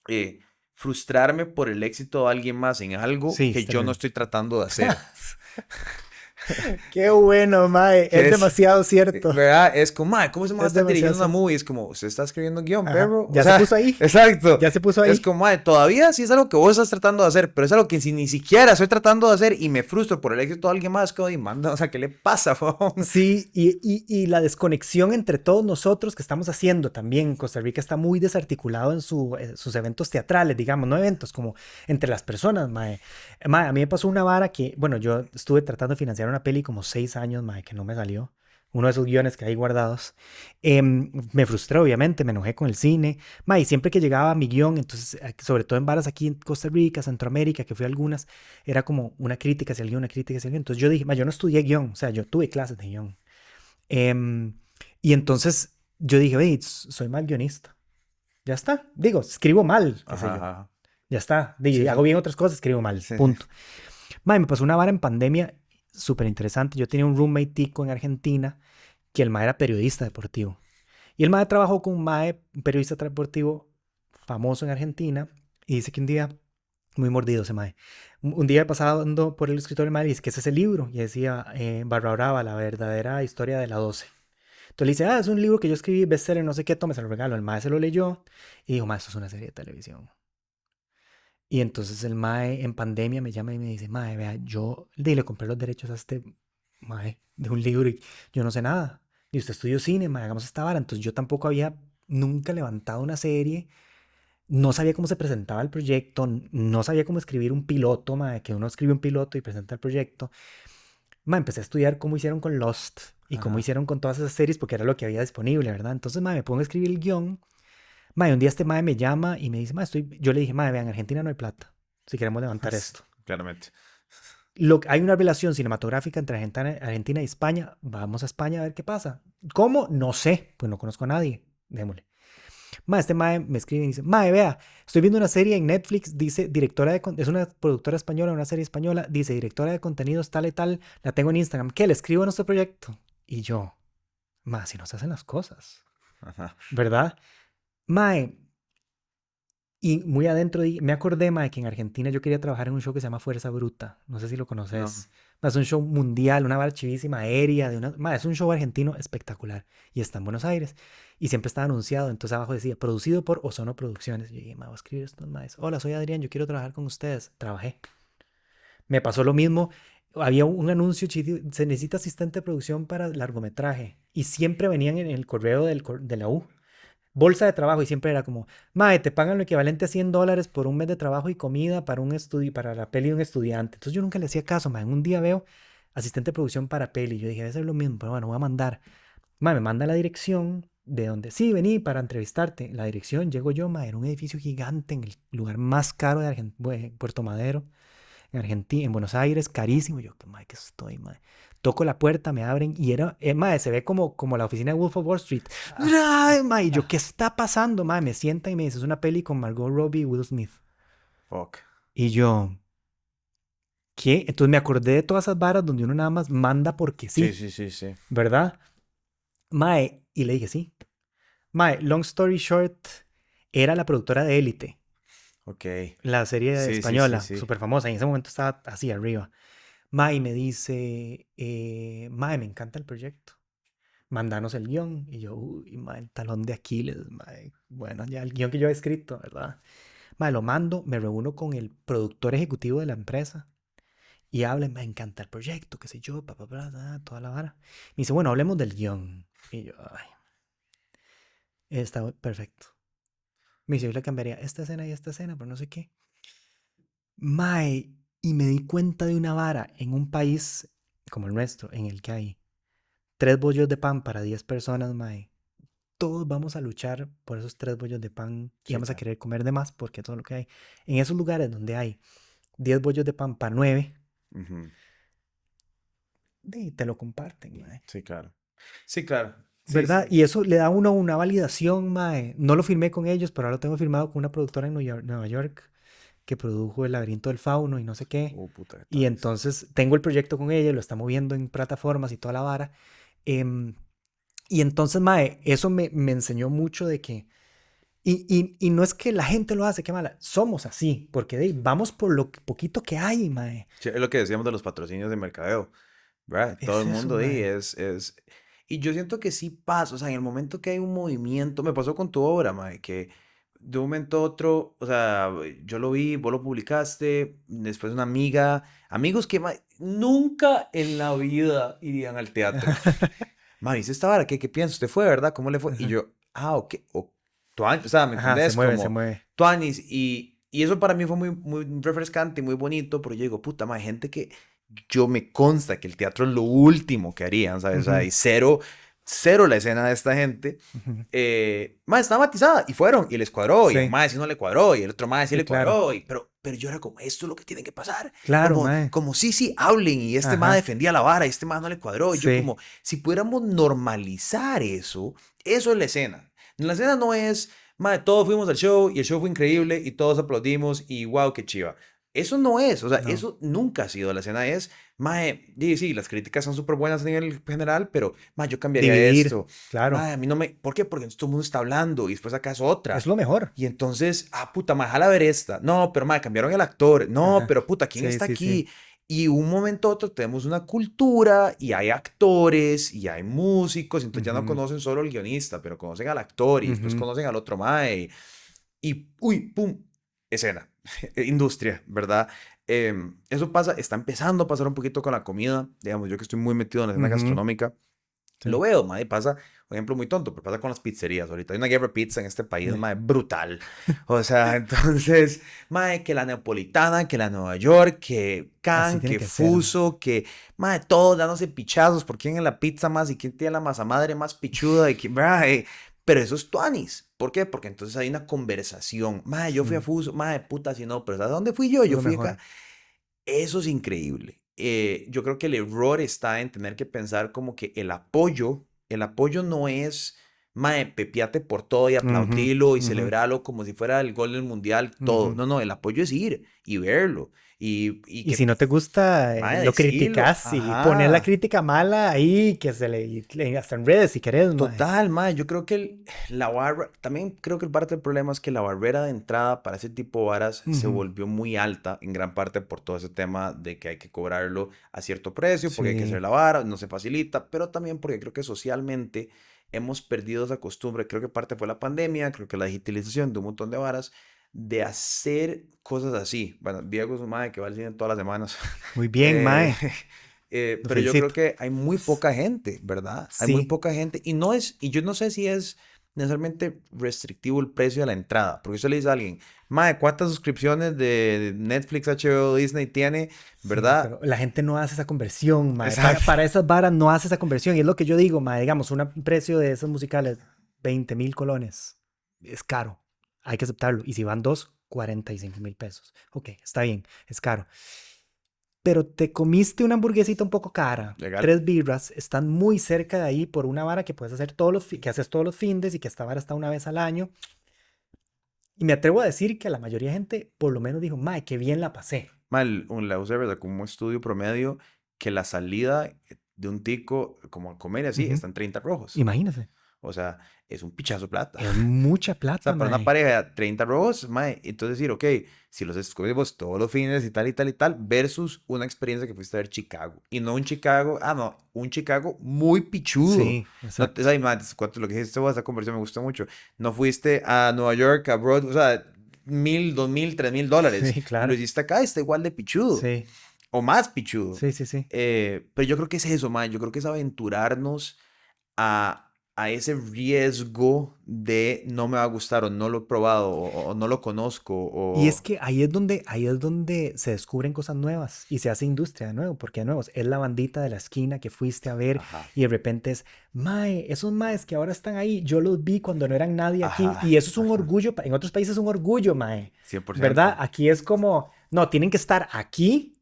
eh, frustrarme por el éxito de alguien más en algo Sí, que es yo no terrible. estoy tratando de hacer. Qué bueno, mae. Que Es es, demasiado cierto. ¿verdad? Es como, "Mae, ¿cómo se va a Es estar demasiado dirigiendo una cierto. movie?" Es como, "¿Usted está escribiendo un guión, Ajá. perro?" O Ya se sea, puso ahí. exacto. Ya se puso Es ahí. como, "Mae, todavía sí es algo que vos estás tratando de hacer, pero es algo que si ni siquiera estoy tratando de hacer y me frustro por el éxito de alguien más, como, "Y manda, o sea, ¿qué le pasa, fo?" Sí, y la desconexión entre todos nosotros que estamos haciendo también. Costa Rica está muy desarticulado en sus eventos teatrales, digamos, no eventos, como entre las personas, mae. Mae, a mí me pasó una vara que, bueno, yo estuve tratando de financiar una peli como 6 años, mae, que no me salió. Uno de esos guiones que hay guardados. Me frustré, obviamente, me enojé con el cine. Mae, y siempre que llegaba mi guión, entonces, sobre todo en varas aquí en Costa Rica, Centroamérica, que fui a algunas, era como una crítica hacia el guión, una crítica hacia el guión. Entonces yo dije, "Ma, yo no estudié guión, o sea, yo tuve clases de guión. Em, y entonces yo dije, "Ve, soy mal guionista. Ya está. Digo, escribo mal, qué sé Ajá, yo. ajá. Ya está. Sí, Hago sí. bien otras cosas, escribo mal. Sí, sí. Punto. Mae, me pasó una vara en pandemia súper interesante. Yo tenía un roommate tico en Argentina que el mae era periodista deportivo. Y el mae trabajó con un mae, un periodista deportivo famoso en Argentina. Y dice que un día, muy mordido ese mae, un día pasando por el escritorio del mae, dice que ese es el libro. Y decía, Barra Brava, la verdadera historia de la 12. Entonces le dice, es un libro que yo escribí, bestseller, no sé qué, tome, se lo regalo. El mae se lo leyó y dijo, mae, esto es una serie de televisión. Y entonces el mae en pandemia me llama y me dice, mae, vea, yo le compré los derechos a este mae de un libro y yo no sé nada. Y usted estudió cine, mae, hagamos esta vara. Entonces yo tampoco había nunca levantado una serie, no sabía cómo se presentaba el proyecto, no sabía cómo escribir un piloto, mae, que uno escribe un piloto y presenta el proyecto. Mae, empecé a estudiar cómo hicieron con Lost y cómo Ajá. hicieron con todas esas series porque era lo que había disponible, ¿verdad? Entonces, mae, me pongo a escribir el guión. Mae, un día este mae me llama y me dice, mae, yo le dije, mae, vean, en Argentina no hay plata si queremos levantar esto. Claramente. Hay una relación cinematográfica entre Argentina y España. Vamos a España a ver qué pasa. ¿Cómo? No sé, pues no conozco a nadie. Démosle. Mae, este mae me escribe y dice, mae, vea, estoy viendo una serie en Netflix, dice es una productora española, una serie española, dice directora de contenidos tal y tal, la tengo en Instagram, ¿qué? Le escribo a nuestro proyecto. Y yo, mae, si no se hacen las cosas, Ajá. ¿verdad? Mae, y muy adentro me acordé, mae, que en Argentina yo quería trabajar en un show que se llama Fuerza Bruta. No sé si lo No. conoces. Es un show mundial, una vara chivísima, aérea, mae, es un show argentino espectacular. Y está en Buenos Aires. Y siempre estaba anunciado. Entonces abajo decía, producido por Ozono Producciones. Y yo dije, mae, voy a escribir esto, mae. Hola, soy Adrián, yo quiero trabajar con ustedes. Trabajé. Me pasó lo mismo. Había un anuncio, se necesita asistente de producción para largometraje. Y siempre venían en el correo de la U bolsa de trabajo y siempre era como, mae, te pagan lo equivalente a $100 por un mes de trabajo y comida para un estudio, para la peli de un estudiante. Entonces yo nunca le hacía caso, mae. Un día veo asistente de producción para peli. Yo dije, debe ser lo mismo, pero bueno, voy a mandar. Mae, me manda la dirección de donde sí, vení para entrevistarte. La dirección, llego yo, mae, era un edificio gigante en el lugar más caro de Puerto Madero, en Argentina, en Buenos Aires, carísimo. Yo, mae, que estoy, mae. Toco la puerta, me abren y era, mae, se ve como la oficina de Wolf of Wall Street. Ah, Ay, mae, y yo, ¿qué está pasando, mae? Me sientan y me dice, es una peli con Margot Robbie y Will Smith. fuck. Y yo, ¿qué? Entonces me acordé de todas esas varas donde uno nada más manda porque Sí, sí, sí, sí, sí. ¿verdad? Mae, y le dije, sí. Mae, long story short, era la productora de Élite, Ok. la serie Sí, sí, sí, española, sí. súper famosa, y en ese momento estaba así arriba. Mae me dice, mae, me encanta el proyecto. Mandanos el guión. Y yo, uy, mae, el talón de Aquiles, mae. Bueno, ya el guión que yo he escrito, ¿verdad? Mae, lo mando, me reúno con el productor ejecutivo de la empresa y habla, me encanta el proyecto, qué sé yo, toda la vara. Me dice, bueno, hablemos del guión. Y yo, ay, está perfecto. Me dice, yo le cambiaría esta escena, pero no sé qué. Mae, y me di cuenta de una vara en un país como el nuestro, en el que hay 3 bollos de pan para 10 personas, mae. Todos vamos a luchar por esos 3 bollos de pan y Sí, vamos a claro. querer comer de más porque todo lo que hay. En esos lugares donde hay 10 bollos de pan para 9, Ujú. te lo comparten, mae. Sí, claro. Sí, claro. Sí, ¿Verdad? sí. Y eso le da a uno una validación, mae. No lo firmé con ellos, pero ahora lo tengo firmado con una productora en Nueva York que produjo El laberinto del fauno y no sé qué. Oh, puta, qué Y tanis. entonces tengo el proyecto con ella, lo está moviendo en plataformas y toda la vara. Em, y entonces, mae, eso me enseñó mucho de que... Y no es que la gente lo hace, qué mala. Somos así, porque vamos por lo poquito que hay, mae. Sí, es lo que decíamos de los patrocinios de mercadeo, ¿verdad? Todo Es el eso, mundo ahí mae. es... Y yo siento que sí pasa, o sea, en el momento que hay un movimiento, me pasó con tu obra, mae, que de un momento a otro, o sea, yo lo vi, vos lo publicaste, después una amiga, amigos que mae, nunca en la vida irían al teatro. Mae, ¿hice esta vara? ¿Qué piensa? ¿Usted fue, verdad? ¿Cómo le fue? Y Ajá, yo, ok, o sea, ¿me ajá, se entendés? mueve, se Como mueve. Tuanis, y eso para mí fue muy, muy refrescante y muy bonito, pero yo digo, puta, mae, gente que yo me consta que el teatro es lo último que harían, ¿sabes? O sea, Ujú, y cero la escena de esta gente. ujú. Mae, estaba matizada, y fueron, y les cuadró, y a un Sí, mae sí no le cuadró, y el otro mae sí sí, le claro. cuadró, pero yo era como, esto es lo que tiene que pasar. Claro, Como, mae. como sí, sí, hablen, y este mae Ajá, defendía la vara, y este mae no le cuadró, y yo sí. como, si pudiéramos normalizar eso es la escena. La escena no es, mae, todos fuimos al show, y el show fue increíble, y todos aplaudimos, y wow, qué chiva. Eso no es, o sea, No. eso nunca ha sido. La escena es, mae, sí, sí, las críticas son súper buenas a nivel general, pero, mae, yo cambiaría Dividir, esto. claro. Mae, a mí no me, ¿por qué? Porque entonces todo el mundo está hablando y después acá es otra. Es lo mejor. Y entonces, puta, mae, jala ver esta. No, pero mae, cambiaron el actor. No, Ajá. pero puta, ¿quién Sí, está sí, sí. aquí? Y un momento a otro tenemos una cultura y hay actores y hay músicos, entonces ya no Ujú, conocen solo al guionista, pero conocen al actor y después ujú, conocen al otro mae. Y, uy, pum, escena, industria, ¿verdad? Eso pasa, está empezando a pasar un poquito con la comida, digamos, yo que estoy muy metido en la escena ujú. gastronómica, lo Sí. veo, mae, pasa, por ejemplo, muy tonto, pero pasa con las pizzerías. Ahorita hay una guerra de pizza en este país, Eh, mae, brutal. O sea, entonces, mae, que la neapolitana, que la Nueva York, que Así Can, tiene que que ser, mae. Fuso, que, mae, todos dándose pichazos por quién es la pizza más y quién tiene la masa madre más pichuda y que, mae, pero eso es tuanis. ¿Por qué? Porque entonces hay una conversación. Mae, yo fui a Mm, Fuso, mae, puta, si no, pero ¿sabes dónde fui yo? es Yo lo fui acá. mejor. Eso es increíble. Yo creo que el error está en tener que pensar como que el apoyo no es, mae, pepiate por todo y Ujú, aplaudirlo y ujú, celebrarlo como si fuera el gol del mundial, todo. ujú. No, no, el apoyo es ir y verlo y Y si que, no te gusta, mae, lo decirlo. criticas y poner la Ajá. crítica mala ahí, que hasta en redes si querés, mae. Total, mae, yo creo que la barra, también creo que parte del problema es que la barrera de entrada para ese tipo de varas se Ujú, volvió muy alta, en gran parte por todo ese tema de que hay que cobrarlo a cierto precio, porque hay que hacer sí. la vara, no se facilita, pero también porque creo que socialmente hemos perdido esa costumbre, creo que parte fue la pandemia, creo que la digitalización de un montón de varas, de hacer cosas así. Bueno, Diego es un mae que va al cine todas las semanas. Muy bien, Eh, mae. Lo pero yo creo felicito. que hay muy poca gente, ¿verdad? Hay muy Sí. poca gente y yo no sé si es necesariamente restrictivo el precio de la entrada, porque usted le dice a alguien, mae, ¿cuántas suscripciones de Netflix, HBO, Disney tiene? Sí, ¿Verdad? pero la gente no hace esa conversión, mae. Exacto. Para esas varas no hace esa conversión. Y es lo que yo digo, mae. Digamos, un precio de esos musicales, 20.000 colones. Es caro. Hay que aceptarlo. Y si van dos, 45.000 pesos. Ok, está bien, es caro. Pero te comiste una hamburguesita un poco cara. Legal. 3 birras están muy cerca de ahí por una vara que puedes hacer que haces todos los fines y que esta vara está una vez al año. Y me atrevo a decir que la mayoría de gente por lo menos dijo, mae, qué bien la pasé. Mal, la UCR sacó como un estudio promedio que la salida de un tico como a comer y así Ujú. está en 30 rojos. Imagínese. O sea, es un pichazo de plata. Es mucha O plata, sea, para una mae. pareja, 30 robos, mae, entonces decir, ok, si los escogemos todos los fines y tal y tal y tal, versus una experiencia que fuiste a ver Chicago. Y no un Chicago, no, un Chicago muy pichudo. Sí, No, o exacto. sea, y, mae, cuánto lo que dijiste vos, esa conversión me gustó mucho. No fuiste a Nueva York, a Broadway, o sea, 1,000, 2,000, 3,000 dólares. Sí, Y lo claro. hiciste acá, está igual de pichudo. Sí, O más pichudo. sí, sí, sí. Pero yo creo que es eso, mae. Yo creo que es aventurarnos a ese riesgo de no me va a gustar o no lo he probado o no lo conozco Y es o... que ahí es donde se descubren cosas nuevas y se hace industria de nuevo, porque de nuevo es la bandita de la esquina que fuiste a ver Ajá, y de repente es, mae, esos maes que ahora están ahí, yo los vi cuando no eran nadie aquí ajá, y eso es un ajá, orgullo, en otros países es un orgullo, mae, ¿verdad? 100%. Aquí es como, no, tienen que estar aquí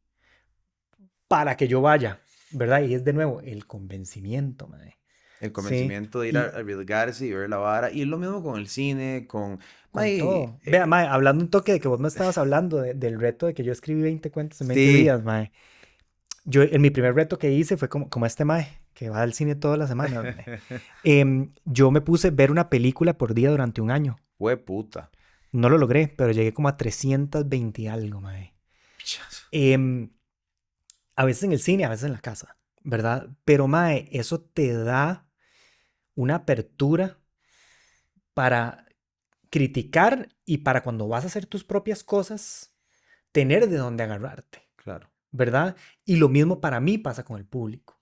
para que yo vaya, ¿verdad? Y es de nuevo el convencimiento, mae. El Sí, convencimiento de ir a y arriesgarse y ver la vara. Y es lo mismo con el cine, con... con Mae, todo. Vea, mae, hablando un toque de que vos me estabas hablando del reto de que yo escribí 20 cuentos en 20 sí. días, mae. Yo, en mi primer reto que hice fue como este mae, que va al cine todas las semanas, mae. Yo me puse a ver una película por día durante un año. Hue puta. No lo logré, pero llegué como a 320 y algo, mae. Pichazo. Em, a veces en el cine, a veces en la casa, ¿verdad? Pero, mae, eso te da una apertura para criticar y para cuando vas a hacer tus propias cosas, tener de dónde agarrarte, Claro. ¿verdad? Y lo mismo para mí pasa con el público.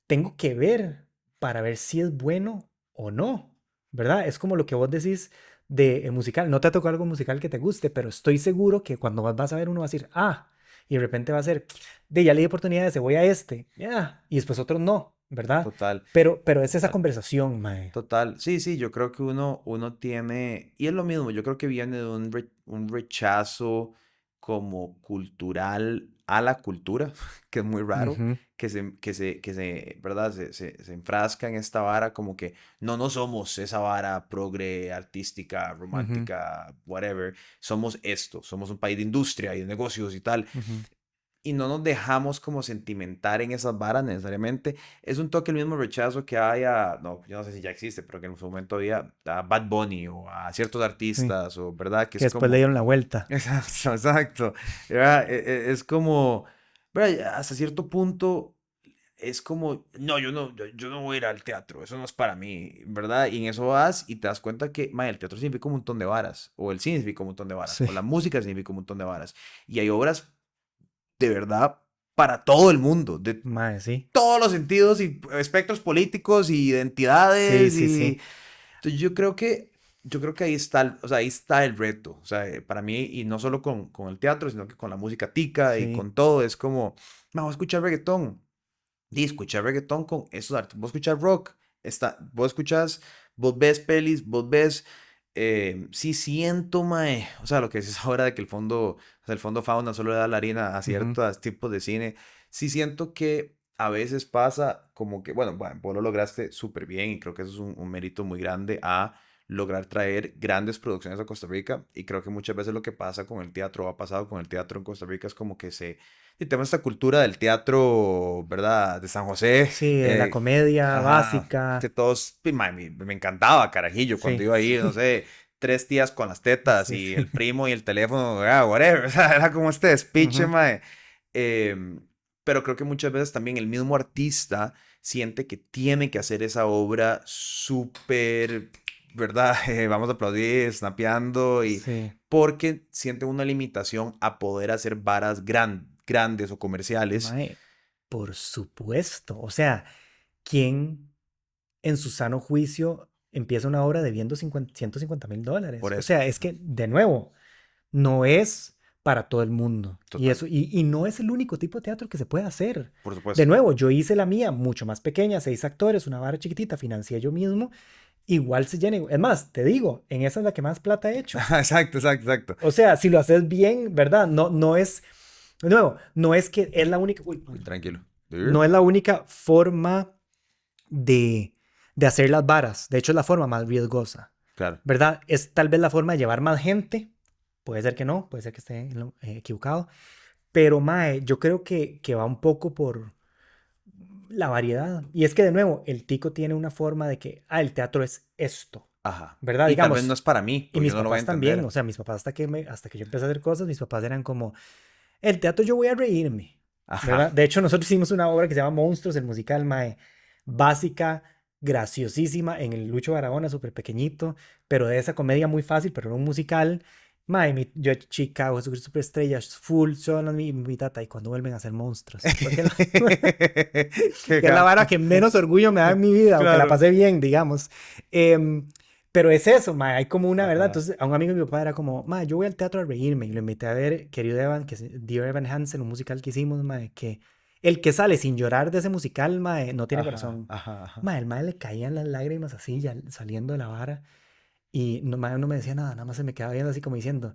Tengo que ver para ver si es bueno o no, ¿verdad? Es como lo que vos decís de musical. No te ha tocado algo musical que te guste, pero estoy seguro que cuando vas a ver uno va a decir, y de repente va a ser, ya le di oportunidades, voy a este, ya, y después otro no, ¿verdad? Total, Pero es esa total. conversación, mae. Total, sí, sí, yo creo que uno tiene, y es lo mismo, yo creo que viene de un rechazo como cultural a la cultura, que es muy raro, Ujú, ¿verdad? Se enfrasca en esta vara como que no somos esa vara progre, artística, ujú, romántica, whatever, somos esto, somos un país de industria y de negocios y tal, ujú. y no nos dejamos como sentimentar en esas varas necesariamente. Es un toque el mismo rechazo que hay a, no, yo no sé si ya existe, pero que en su momento había a Bad Bunny o a ciertos Sí, artistas, o verdad, que que es después le como, dieron la vuelta. exacto, exacto, ¿verdad? Es como, ¿verdad? Hasta cierto punto es como, no, yo no voy a ir al teatro, eso no es para mí, ¿verdad? Y en eso vas y te das cuenta que, man, el teatro significa un montón de varas, o el cine significa un montón de varas, Sí, o la música significa un montón de varas, y hay obras de verdad para todo el mundo, de mae, sí. todos los sentidos y espectros políticos y Sí, identidades sí, sí. y entonces yo creo que ahí está, o sea, ahí está el reto, o sea, para mí y no solo con el teatro, sino que con la música tica y Sí. con todo, es como, "Ma, voy a escuchar reggaetón, y escuchar reggaetón con esos artistas, vos escuchar rock, vos escuchas, vos ves pelis, vos ves, sí siento, mae, o sea, lo que dices ahora de que el fondo fauna solo le da la harina a Ujú, ciertos tipos de cine, sí siento que a veces pasa como que, bueno, vos lo lograste súper bien y creo que eso es un mérito muy grande a lograr traer grandes producciones a Costa Rica y creo que muchas veces lo que pasa con el teatro, o ha pasado con el teatro en Costa Rica es como que y tenemos esta cultura del teatro, ¿verdad? De San José. sí, de la comedia Ajá. Que básica. todos, me encantaba, carajillo, cuando Sí, iba ahí, no sé, tres tías con las tetas sí, y sí. el primo y el teléfono, whatever. O sea, era como este despiche, Ujú. mae. Em, pero creo que muchas veces también el mismo artista siente que tiene que hacer esa obra súper, ¿verdad? Vamos a aplaudir, snapeando y Sí. porque siente una limitación a poder hacer varas grandes o comerciales. Mae, por supuesto. O sea, ¿quién en su sano juicio empieza una obra debiendo 150.000 dólares? Por O eso, sea, es que, de nuevo, no es para todo el mundo. Y total, eso, y no es el único tipo de teatro que se puede hacer. por De supuesto. nuevo, yo hice la mía mucho más pequeña, 6 actores, una vara chiquitita, financié yo mismo. Igual se llena. Es más, te digo, en esa es la que más plata he hecho. Exacto, exacto, exacto. O sea, si lo haces bien, ¿verdad? No, no es, de nuevo, no es que es la única, uy, Uy, tranquilo. no es la única forma de, de hacer las varas. De hecho, es la forma más riesgosa, Claro. ¿verdad? Es tal vez la forma de llevar más gente. Puede ser que no, puede ser que esté equivocado. Pero, mae, yo creo que va un poco por... la variedad. Y es que, de nuevo, el tico tiene una forma de que, el teatro es esto, Ajá. ¿verdad? Y tal vez no Digamos, es para mí, y porque mis yo no lo voy a papás también, entender. o sea, mis papás hasta que yo empecé a hacer cosas, mis papás eran como, el teatro yo voy a reírme, Ajá. ¿verdad? De hecho, nosotros hicimos una obra que se llama Monstruos, el musical, mae, básica, graciosísima, en el Lucho Barahona, súper pequeñito, pero de esa comedia muy fácil, pero era un musical. Mae, yo Chicago, Jesucristo Superestrella, Full, son mi tata, y cuando vuelven a ser monstruos. Porque Qué que es la vara gato. que menos orgullo me da en mi vida, aunque la Claro. pasé bien, digamos. Pero es eso, mae, hay como una verdad. Ajá. Entonces, a un amigo de mi papá era como, mae, yo voy al teatro a reírme. Y lo invité a ver Querido Evan, que es Dear Evan Hansen, un musical que hicimos, mae, que el que sale sin llorar de ese musical, mae, no tiene Ajá. corazón. Ajá. Ajá. Mae, el mae le caían las lágrimas así, ya saliendo de la vara. Y no, mae, no me decía nada, nada más se me quedaba viendo así como diciendo,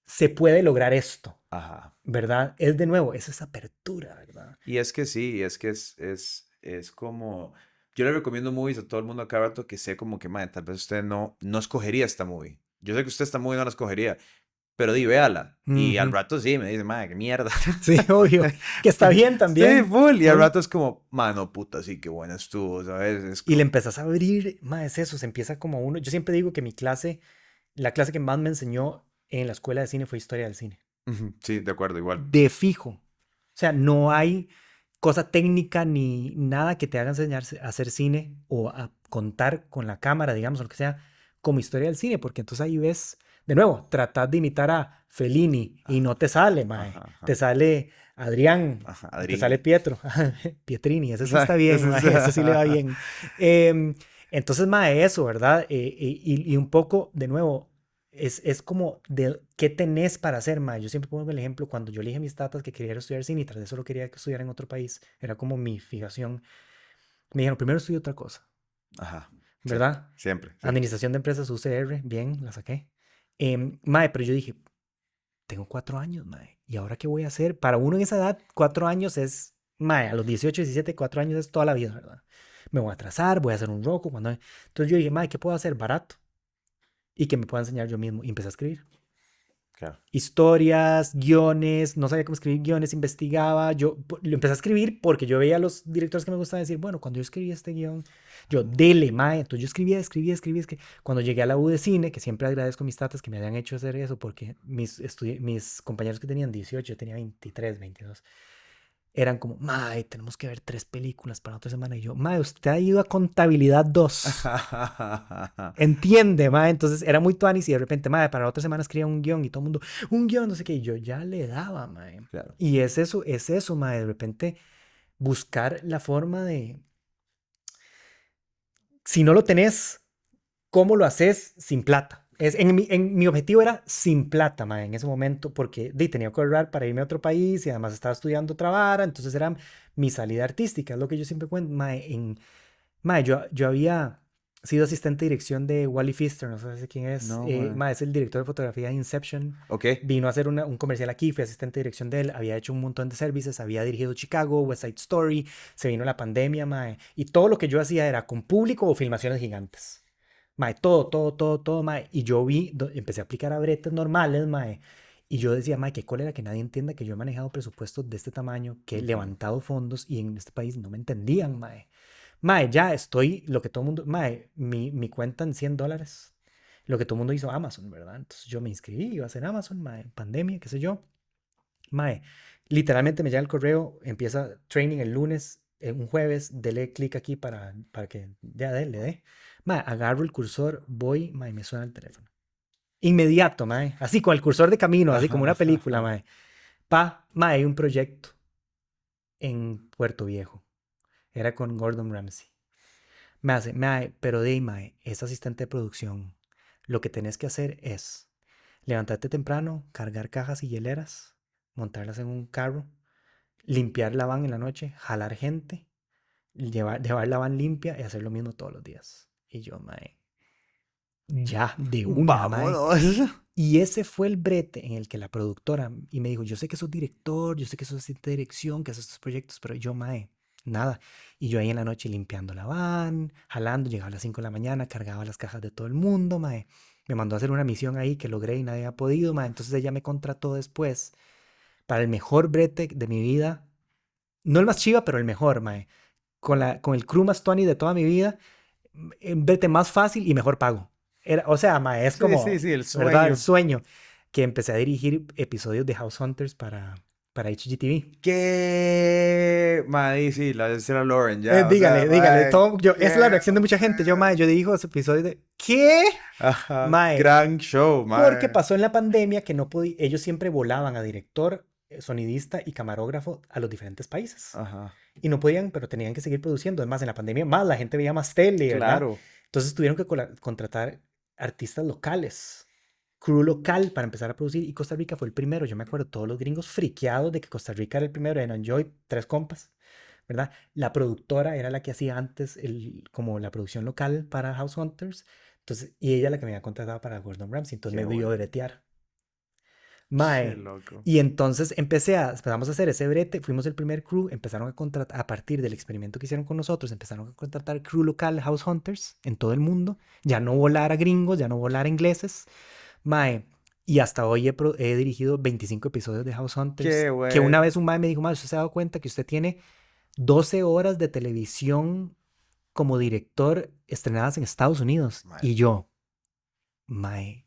se puede lograr esto, Ajá. ¿verdad? Es de nuevo, es esa apertura, ¿verdad? Y es que sí, es que es como, yo le recomiendo movies a todo el mundo a cada rato que sé como que, madre, tal vez usted no escogería esta movie. Yo sé que usted esta movie no la escogería, pero di, véala. Y al Ujú. rato sí, me dice, madre, qué mierda. Sí, obvio. Que está bien Sí, también. full. Y al Full. rato es como, mano, puta, sí, qué buena estuvo, ¿sabes? Es Y le como, empezás a abrir, más es eso, se empieza como uno. Yo siempre digo que mi clase, la clase que más me enseñó en la escuela de cine fue historia del cine. ujú, sí, de acuerdo, igual. De fijo. O sea, no hay cosa técnica ni nada que te haga enseñar a hacer cine o a contar con la cámara, digamos, o lo que sea, como historia del cine, porque entonces ahí ves, de nuevo, tratás de imitar a Fellini y no Ajá, te sale, mae. ajá, Te ajá, sale Adrián, ajá, te sale Adrini. Pietro, Pietrini, ese sí está Exacto, bien, mae, ese sí le va bien. Em, entonces, mae, eso, ¿verdad? Y un poco, de nuevo, es como de qué tenés para hacer, mae. Yo siempre pongo el ejemplo cuando yo le dije a mis tatas que quería ir a estudiar cine y tras de eso lo quería estudiar en otro país. Era como mi fijación. Me dijeron, primero estudio otra cosa, Ajá, sí, ¿verdad? siempre, sí. Administración de empresas UCR, bien, la saqué. Mae, pero yo dije, tengo 4 años, mae. ¿Y ahora qué voy a hacer? Para uno en esa edad, 4 años es, mae, a los 18, 17, 4 años es toda la vida, ¿verdad? Me voy a atrasar, voy a hacer un roco. Entonces yo dije, mae, ¿qué puedo hacer barato? Y que me pueda enseñar yo mismo. Y empecé a escribir. Claro. Historias, guiones, no sabía cómo escribir guiones, investigaba, yo lo empecé a escribir porque yo veía a los directores que me gustaban decir, bueno, cuando yo escribí este guión, yo, Ajá. dele, mae, entonces yo escribía. Cuando llegué a la U de cine, que siempre agradezco a mis tatas que me hayan hecho hacer eso, porque mis compañeros que tenían 18, yo tenía 23, 22, eran como, mae, tenemos que ver 3 películas para otra semana, y yo, mae, usted ha ido a contabilidad 2. Entiende, ma. Entonces era muy tuanis y de repente, ma, para la otra semana escribía un guión y todo el mundo, un guión, no sé qué, y yo ya le daba, ma. Claro. Y es eso, ma, de repente buscar la forma de, si no lo tenés, ¿cómo lo haces sin plata? En mi objetivo era sin plata, ma, en ese momento, porque tenía que ahorrar para irme a otro país y además estaba estudiando otra vara, entonces era mi salida artística, es lo que yo siempre cuento, ma, yo había sido asistente de dirección de Wally Pfister, no sé si quién es. No, mae. Es el director de fotografía de Inception. Ok. Vino a hacer un comercial aquí, fui asistente de dirección de él, había hecho un montón de services, había dirigido Chicago, West Side Story, se vino la pandemia, mae, y todo lo que yo hacía era con público o filmaciones gigantes. Mae, todo, mae. Y yo empecé a aplicar a bretes normales, mae. Y yo decía, mae, qué cólera que nadie entienda que yo he manejado presupuestos de este tamaño, que he Ujú. levantado fondos y en este país no me entendían, mae. Mae, ya estoy, lo que todo el mundo, mae, mi cuenta en $100, lo que todo el mundo hizo Amazon, ¿verdad? Entonces yo me inscribí, iba a hacer Amazon, mae, pandemia, qué sé yo. Mae, literalmente me llega el correo, empieza training el lunes, un jueves, dele clic aquí para que ya le dé. Mae, agarro el cursor, voy, mae, me suena el teléfono. Inmediato, mae, así con el cursor de camino, así como una película, mae. Mae, hay un proyecto en Puerto Viejo. Era con Gordon Ramsay. Me hace, mae, pero de mae, es asistente de producción. Lo que tenés que hacer es levantarte temprano, cargar cajas y hieleras, montarlas en un carro, limpiar la van en la noche, jalar gente, llevar la van limpia y hacer lo mismo todos los días. Y yo, mae, ya, de una, mae. Vámonos. Y ese fue el brete en el que la productora, y me dijo, yo sé que sos director, yo sé que sos asistente de dirección, que haces estos proyectos, pero yo, mae, nada. Y yo ahí en la noche limpiando la van, jalando, llegaba a las 5 de la mañana, cargaba las cajas de todo el mundo, mae. Me mandó a hacer una misión ahí que logré y nadie ha podido, mae. Entonces ella me contrató después para el mejor brete de mi vida no el más chiva, pero el mejor, mae. Con el crew más Tony de toda mi vida, vete más fácil y mejor pago. O sea, mae, es Sí, sí, como, sí, el ¿verdad? El sueño. sueño. Que empecé a dirigir episodios de House Hunters para HGTV. ¿Qué? Madre, sí, la de Sarah Lauren, ya, o sea, Dígale, madre, todo, yo, esa es la qué. reacción de mucha gente. Yo, mae, yo dirijo ese episodio de, ¿qué? Ajá, Mae, gran show, porque madre. pasó en la pandemia que no podía, ellos siempre volaban a director, sonidista y camarógrafo a los diferentes países. Ajá, Y no podían, pero tenían que seguir produciendo. Además, en la pandemia más la gente veía más tele, ¿verdad? claro. Entonces tuvieron que contratar artistas locales, crew local para empezar a producir. Y Costa Rica fue el primero. Yo me acuerdo, todos los gringos friqueados de que Costa Rica era el primero. En Enjoy, tres compas, ¿verdad? La productora era la que hacía antes como la producción local para House Hunters. Entonces, y ella la que me había contratado para Gordon Ramsay. Entonces Qué me dio bueno. bretear. Qué Mae. loco. Y entonces empezamos a hacer ese brete, fuimos el primer crew, empezaron a contratar, a partir del experimento que hicieron con nosotros, empezaron a contratar crew local, House Hunters, en todo el mundo, ya no volar a gringos, ya no volar a ingleses, mae. Y hasta hoy he dirigido 25 episodios de House Qué Hunters, que una bueno. vez un mae me dijo, mae, ¿usted se ha dado cuenta que usted tiene 12 horas de televisión como director estrenadas en Estados Unidos? Madre. Y yo, mae,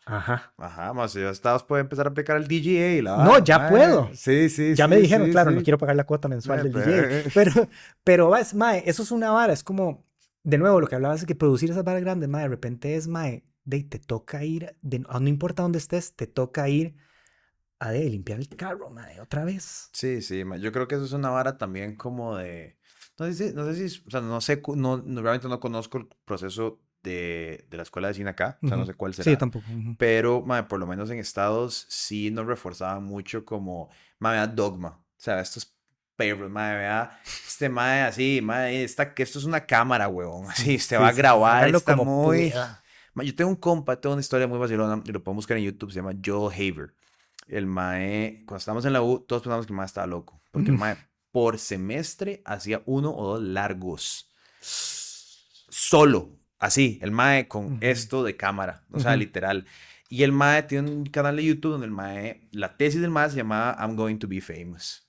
ajá. Ajá, más ya estabas puede empezar a aplicar el DGA y la No, vara, ya puedo. madre. Sí, sí, Ya me sí, dijeron, sí, claro, no sí. quiero pagar la cuota mensual del DJ, Pues, pero vas, mae, eso es una vara, es como, de nuevo, lo que hablabas es que producir esas varas grandes, mae, de repente es, mae, te toca ir, no importa dónde estés, te toca ir a limpiar el carro, mae, otra vez. sí, sí, yo creo que eso es una vara también como de, o sea, no sé, realmente no conozco el proceso de la escuela de cine acá, o sea, no Ujú. sé cuál Sí, yo será, tampoco. Ujú. pero, mae, por lo menos en Estados sí nos reforzaban mucho como, mae, vea Dogma, o sea, estos perros, mae, vea, este mae así, mae, que esto es una cámara, huevón, así, usted va Sí, a sí, sí, grabar, háganlo está como muy... pueda. Yo tengo un compa, tengo una historia muy vacilona, y lo podemos buscar en YouTube, se llama Joel Haver. El mae, cuando estábamos en la U, todos pensamos que el mae estaba loco, porque el Mm. mae por semestre hacía uno o dos largos. Solo, así, el mae con Ujú, esto de cámara, o sea, ujú, literal. Y el mae tiene un canal de YouTube donde el mae, la tesis del mae se llamaba I'm Going to Be Famous.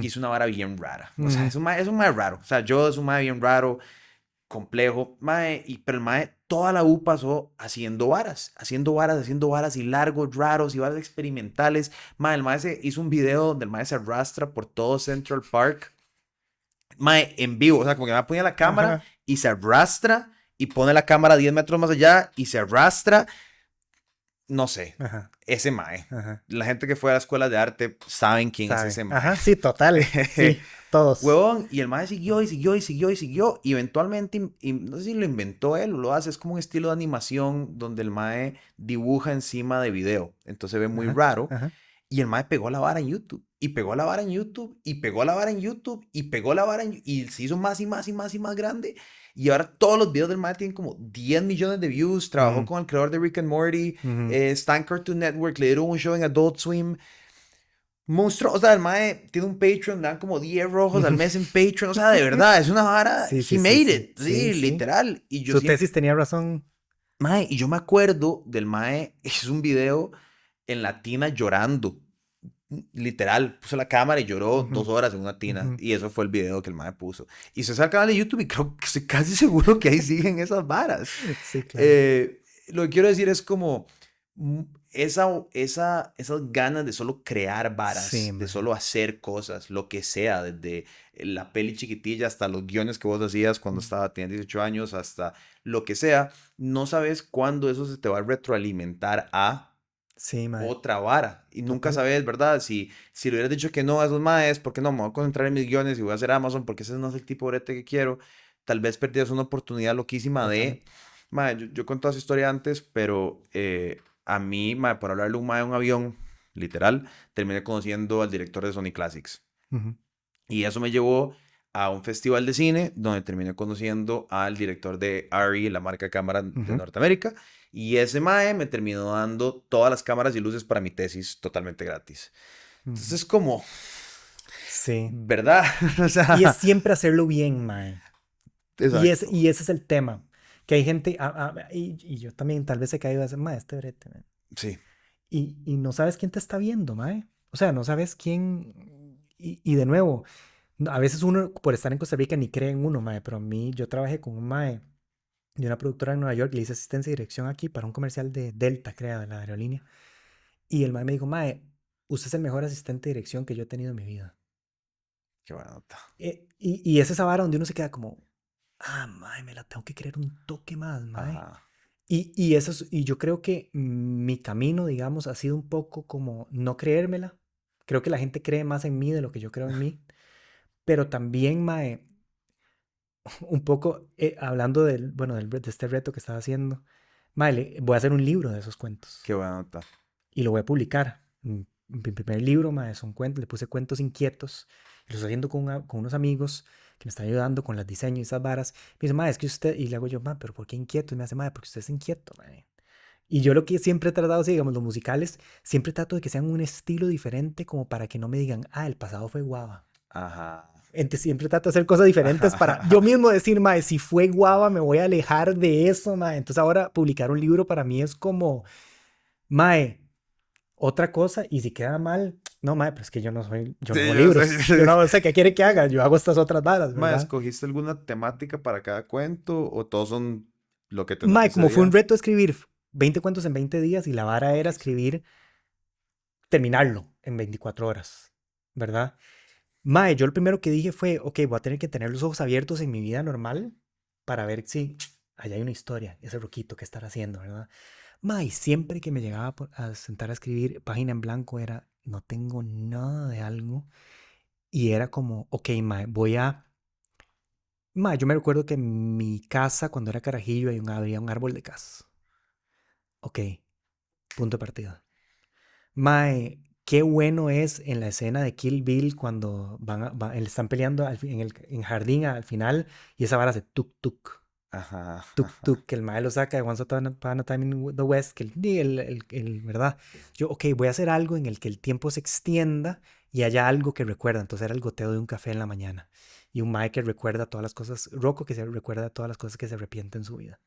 Y mm, es una vara bien rara. O sea, ujú, es un mae raro. O sea, yo es un mae bien raro, complejo, mae, pero el mae toda la U pasó haciendo varas, haciendo varas y largos, raros y varas experimentales. Mae, el mae se hizo un video donde el mae se arrastra por todo Central Park, mae, en vivo, o sea, como que me pone la cámara ajá, y se arrastra y pone la cámara 10 metros más allá y se arrastra, no sé, ajá, ese mae. ajá. La gente que fue a la escuela de arte saben quién es Saben. ese mae. Ajá, sí, total. Sí, todos. Huevón, y el mae siguió y siguió y siguió y siguió. Y eventualmente, y no sé si lo inventó él o lo hace, es como un estilo de animación donde el mae dibuja encima de video. Entonces se ve muy Ajá, raro. ajá. Y el mae pegó la vara en YouTube. Y pegó la vara en YouTube. Y pegó la vara en YouTube. Y pegó la vara en y se hizo más y más y más y más grande. Y ahora todos los videos del mae tienen como 10 millones de views. Trabajó Mm, con el creador de Rick and Morty. ujú. Está en Cartoon Network. Le dieron un show en Adult Swim. Monstruo, o sea, el mae tiene un Patreon, le dan como 10 rojos al Ujú. mes en Patreon, o sea, de verdad, es una vara, Sí, he sí, sí, made sí, it, sí, sí, sí. literal, y yo Su siempre, tesis tenía razón. mae, y yo me acuerdo del mae, es un video en la tina llorando, literal, puso la cámara y lloró Ujú, 2 horas en una tina, ujú. y eso fue el video que el mae puso, y se sale al canal de YouTube y creo que estoy casi seguro que ahí siguen esas varas. Sí, claro. Lo que quiero decir es como mm, esas ganas de solo crear Sí, varas, de mae. solo hacer cosas, lo que sea, desde la peli chiquitilla hasta los guiones que vos hacías cuando tenías 18 años, hasta lo que sea, no sabes cuándo eso se te va a retroalimentar a Sí, mae. otra vara. Y nunca Total. sabes, ¿verdad? Si le hubieras dicho que no a esos maes, porque no, me voy a concentrar en mis guiones y voy a hacer Amazon porque ese no es el tipo de brete que quiero, tal vez perdías una oportunidad loquísima de, Totalmente. mae, yo conté esa historia antes, pero a mí, mae, por hablarle un mae de un avión, literal, terminé conociendo al director de Sony Classics. Ujú, Y eso me llevó a un festival de cine donde terminé conociendo al director de ARRI, la marca de cámara de ujú, Norteamérica. Y ese mae me terminó dando todas las cámaras y luces para mi tesis totalmente gratis. Entonces ujú. es como, Sí. ¿verdad? O Y es sea, siempre hacerlo bien, mae. exacto. Y ese es el tema. Que hay gente, y yo también tal vez he caído a decir, mae, este brete, Sí, y no sabes quién te está viendo, mae. O sea, no sabes quién. y de nuevo, a veces uno por estar en Costa Rica ni cree en uno, mae, pero a mí yo trabajé con un mae de una productora en Nueva York, le hice asistencia y dirección aquí para un comercial de Delta, creo, de la aerolínea. Y el mae me dijo, mae, usted es el mejor asistente de dirección que yo he tenido en mi vida. Qué buena nota. Y es esa vara donde uno se queda como, ah, mae, me la tengo que creer un toque más, mae. Ajá. Y yo creo que mi camino, digamos, ha sido un poco como no creérmela. Creo que la gente cree más en mí de lo que yo creo en mí. Pero también, mae, un poco hablando del, bueno, de este reto que estaba haciendo, mae, voy a hacer un libro de esos cuentos Qué buena nota. y lo voy a publicar. Mi primer libro, mae, son cuentos, le puse cuentos inquietos. Lo estoy haciendo con unos amigos que me están ayudando con los diseños y esas varas. Me dice, mae, es que usted, y le hago yo, mae, pero ¿por qué inquieto? Y me hace, mae, porque usted es inquieto, mae. Y yo lo que siempre he tratado, sí, digamos, los musicales, siempre trato de que sean un estilo diferente como para que no me digan, ah, el pasado fue guava. Ajá. Entonces siempre trato de hacer cosas diferentes para yo mismo decir, mae, si fue guava, me voy a alejar de eso, mae. Entonces ahora publicar un libro para mí es como, mae, otra cosa, y si queda mal, no, mae, pero es que yo no Sí, hago yo libros. Yo sé. no sé qué quiere que haga, yo hago estas otras varas, Ma, ¿verdad? ¿escogiste alguna temática para cada cuento o todos son lo que tenés Mae, ese como fue un día? reto escribir 20 cuentos en 20 días y la vara era Ok, sí. escribir, terminarlo en 24 horas, ¿verdad? Mae, yo lo primero que dije fue, ok, voy a tener que tener los ojos abiertos en mi vida normal para ver si allá hay una historia, ese roquito que estar haciendo, ¿verdad? Mae, siempre que me llegaba a sentar a escribir página en blanco era, no tengo nada de algo y era como, ok, mae, Mae, yo me recuerdo que en mi casa cuando era carajillo había un árbol de cas. Ok, punto de partida. Mae, qué bueno es en la escena de Kill Bill cuando están peleando en jardín al final y esa vara hace tuk tuk, Ajá. tuk tuk, que el mae lo saca de Once Upon a Time in the West, que ¿verdad? Yo, ok, voy a hacer algo en el que el tiempo se extienda y haya algo que recuerda. Entonces era el goteo de un café en la mañana y un mae que recuerda todas las cosas, Rocco que se recuerda todas las cosas que se arrepiente en su vida.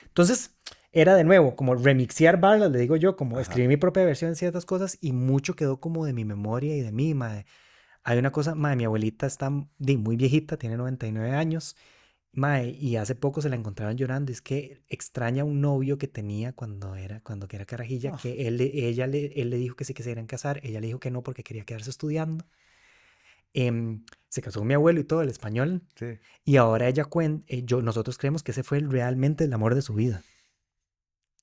Entonces, era de nuevo como remixear balas, le digo yo, como Ajá. escribir mi propia versión de ciertas cosas y mucho quedó como de mi memoria y de mí, mae. Hay una cosa, mae, mi abuelita está muy viejita, tiene 99 años, mae, y hace poco se la encontraron llorando, es que extraña un novio que tenía cuando era carajilla, Ah, que él le dijo que sí que se iban a casar, ella le dijo que no porque quería quedarse estudiando. Se casó con mi abuelo y todo, el español, sí. y ahora nosotros creemos que ese fue realmente el amor de su vida.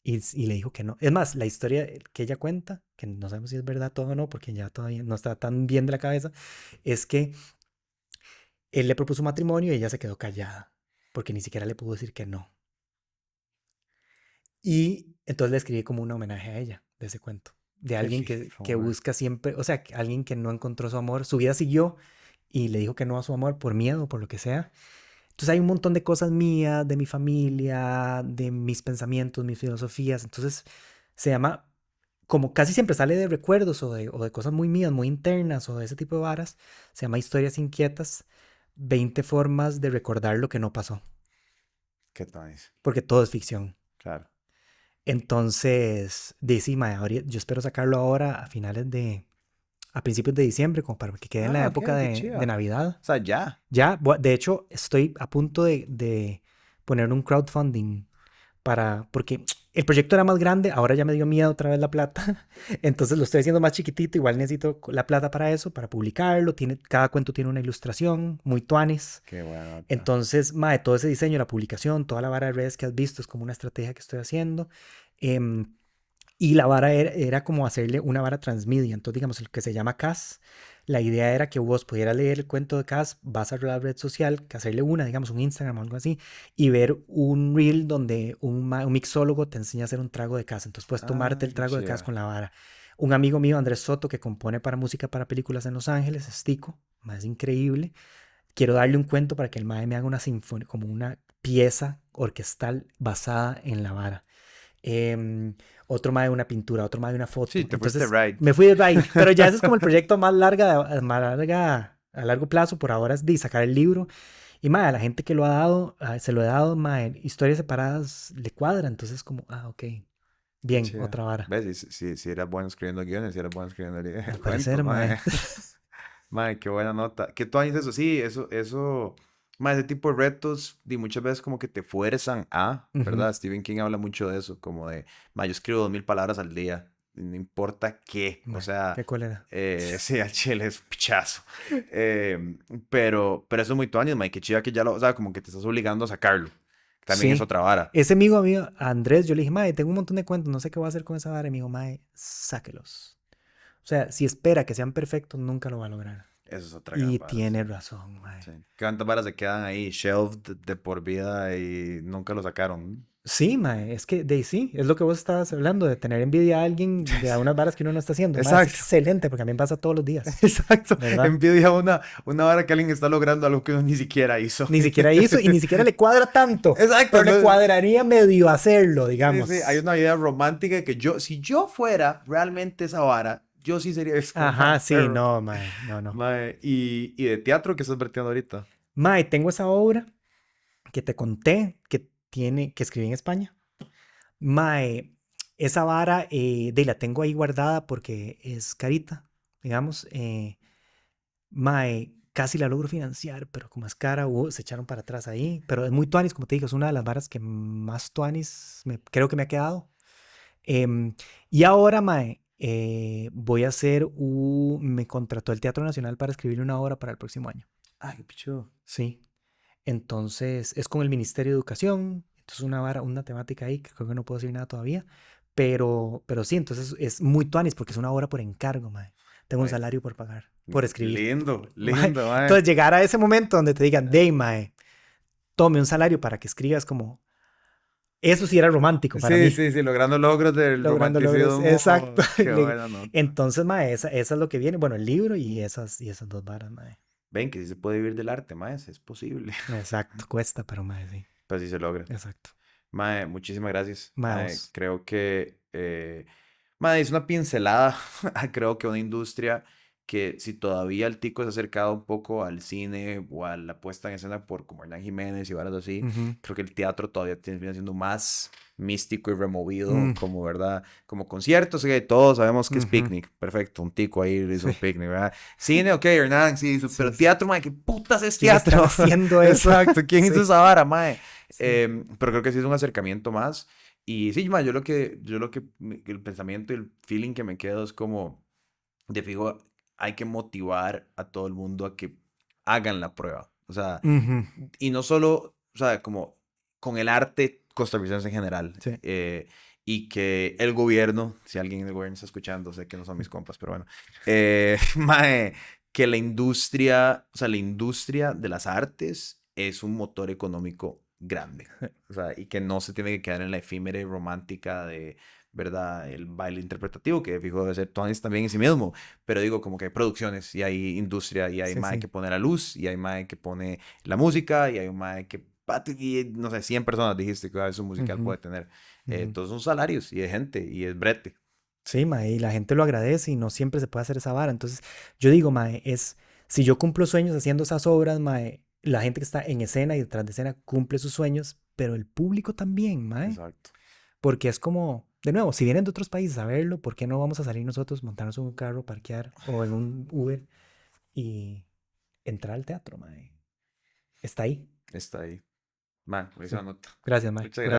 Y le dijo que no. Es más, la historia que ella cuenta, que no sabemos si es verdad todo o no, porque ya todavía no está tan bien de la cabeza, es que él le propuso matrimonio y ella se quedó callada, porque ni siquiera le pudo decir que no. Y entonces le escribí como un homenaje a ella de ese cuento, de Qué alguien que fijo, man. busca siempre, o sea, alguien que no encontró su amor, su vida siguió y le dijo que no a su amor por miedo, por lo que sea. Entonces hay un montón de cosas mías, de mi familia, de mis pensamientos, mis filosofías. Entonces se llama, como casi siempre sale de recuerdos o de cosas muy mías, muy internas o de ese tipo de varas, se llama Historias Inquietas, 20 formas de recordar lo que no pasó, Qué nice. porque todo es ficción. Claro. Entonces, dice, yo espero sacarlo ahora a principios de diciembre, como para que quede en la Ah, época qué de chiva. Navidad. O sea, ya. Ya, de hecho, estoy a punto de poner un crowdfunding porque el proyecto era más grande, ahora ya me dio miedo otra vez la plata, entonces lo estoy haciendo más chiquitito, igual necesito la plata para eso, para publicarlo, cada cuento tiene una ilustración, muy tuanis, Qué buena nota. entonces, mae, todo ese diseño, la publicación, toda la vara de redes que has visto es como una estrategia que estoy haciendo, em, y la vara era como hacerle una vara transmedia. Entonces, digamos, el que se llama CAS, la idea era que vos pudieras leer el cuento de CAS, vas a la red social, que hacerle digamos, un Instagram o algo así, y ver un reel donde un mixólogo te enseña a hacer un trago de CAS. Entonces, puedes tomarte Ah, el qué trago de CAS chiva. con la vara. Un amigo mío, Andrés Soto, que compone para música para películas en Los Ángeles, es tico, más increíble. Quiero darle un cuento para que el mae me haga una sinfonía, como una pieza orquestal basada en la vara. em, Otro más de una pintura, otro más de una Sí, foto. te fuiste Entonces right. me fui de right, pero ya ese es como el proyecto a largo plazo por ahora es de sacar el libro. Y más, a la gente que lo ha dado, se lo he dado, más historias separadas le cuadra, entonces como, ok, Qué bien, chiva. otra vara. ¿Ves? Si eras bueno escribiendo guiones, si eras bueno escribiendo Al parecer, cuentos, mae. mae. Mae, qué buena nota. ¿Qué tú haces eso? Sí, mae, ese tipo de retos, y muchas veces como que te fuerzan a, Ujú. ¿verdad? Stephen King habla mucho de eso, como de, mae, yo escribo 2000 palabras al día, no importa qué, o Mae, sea, qué cólera. sí, al chile es un pichazo. Pero eso es muy tuanis, mae, qué chido que ya lo, o sea, como que te estás obligando a sacarlo. También es Sí. otra vara. Ese amigo mío, Andrés, yo le dije, mae, tengo un montón de cuentos, no sé qué voy a hacer con esa vara. Y me dijo, mae, sáquelos. O sea, si espera que sean perfectos, nunca lo va a lograr. Eso es otra gran Y vara, sí. tiene razón, mae. Sí. ¿Cuántas varas se quedan ahí, shelved de por vida y nunca lo sacaron? Sí, mae, es que de sí, es lo que vos estabas hablando, de tener envidia a alguien de unas varas que uno no está haciendo. Mae, es Exacto. excelente porque a mí me pasa todos los días, Exacto. ¿verdad? Envidia una vara que alguien está logrando algo que uno ni siquiera hizo. Ni siquiera hizo y ni siquiera le cuadra tanto, Exacto. pero le No, cuadraría medio hacerlo, sí, sí. Hay digamos. una idea romántica que yo, si yo fuera realmente esa vara, yo sí sería es como, Ajá, mae, sí, perro. no, mae, no, no. Mae, y de teatro que estás vertiendo ahorita. Mae, tengo esa obra que te conté que escribí en España. Mae, esa vara la tengo ahí guardada porque es carita, digamos. Mae, casi la logro financiar, pero como es cara, se echaron para atrás ahí. Pero es muy tuanis, como te digo, es una de las varas que más tuanis creo que me ha quedado. Em, y ahora, mae, voy a hacer me contrató el Teatro Nacional para escribir una obra para el próximo año. Ay, qué pichudo. Sí. Entonces, es con el Ministerio de Educación. Entonces, una vara, una temática ahí que creo que no puedo decir nada todavía. Pero sí, entonces es muy tuanis porque es una obra por encargo, mae. Tengo un Mae, salario por pagar, por escribir. lindo, Mae, lindo, mae. entonces, llegar a ese momento donde te digan, dey, mae, tome un salario para que escribas como... Eso sí era romántico para Sí, mí. sí, sí, logrando logros del Logrando logros. romanticismo. Exacto. Qué buena nota. Entonces, mae, esa es lo que viene. Bueno, el libro y esas dos varas, mae. Ven que sí se puede vivir del arte, maes, es posible. Exacto. Cuesta, pero mae, sí. Pero sí se logra. Exacto. Mae, muchísimas gracias. Mae, Mae, vos. creo que, mae, es una pincelada, creo que una industria que si todavía el tico se ha acercado un poco al cine o a la puesta en escena por como Hernán Jiménez y varas así, Ujú, creo que el teatro todavía viene siendo más místico y removido, mm, como, ¿verdad? Como conciertos, que todos sabemos que es ujú. picnic, perfecto, un tico ahí hizo Sí, picnic, ¿verdad? Cine, ok, Hernán, sí, sí, pero sí. teatro, mae, ¿qué putas es ¿Quién está teatro? haciendo eso? Exacto, ¿quién hizo Sí, esa vara, mae? sí. Pero creo que sí es un acercamiento más. Y sí, mae, el pensamiento y el feeling que me quedo es como, de fijo, hay que motivar a todo el mundo a que hagan la prueba. O sea, Ujú, y no solo, o sea, como con el arte costarricense en general. sí. Y que el gobierno, si alguien del gobierno está escuchando, sé que no son mis compas, pero bueno, mae, que la industria, o sea, la industria de las artes es un motor económico grande. O sea, y que no se tiene que quedar en la efímera y romántica de, ¿verdad? El baile interpretativo, que fijo debe ser Tonis también en sí mismo. Pero digo, como que hay producciones y hay industria y hay Sí, mae sí. que pone la luz y hay mae que pone la música y hay un mae que, y, no sé, 100 personas dijiste que su musical Ujú, puede tener. ujú. Todos son salarios y de gente y es brete. Sí, mae, y la gente lo agradece y no siempre se puede hacer esa vara. Entonces, yo digo, mae, si yo cumplo sueños haciendo esas obras, mae, la gente que está en escena y detrás de escena cumple sus sueños, pero el público también, mae. Exacto. Porque es como, de nuevo, si vienen de otros países a verlo, ¿por qué no vamos a salir nosotros, montarnos en un carro, parquear o en un Uber y entrar al teatro, mae? Está ahí. Está ahí. Man, Sí. buenísima nota. Gracias, mae. Muchas gracias.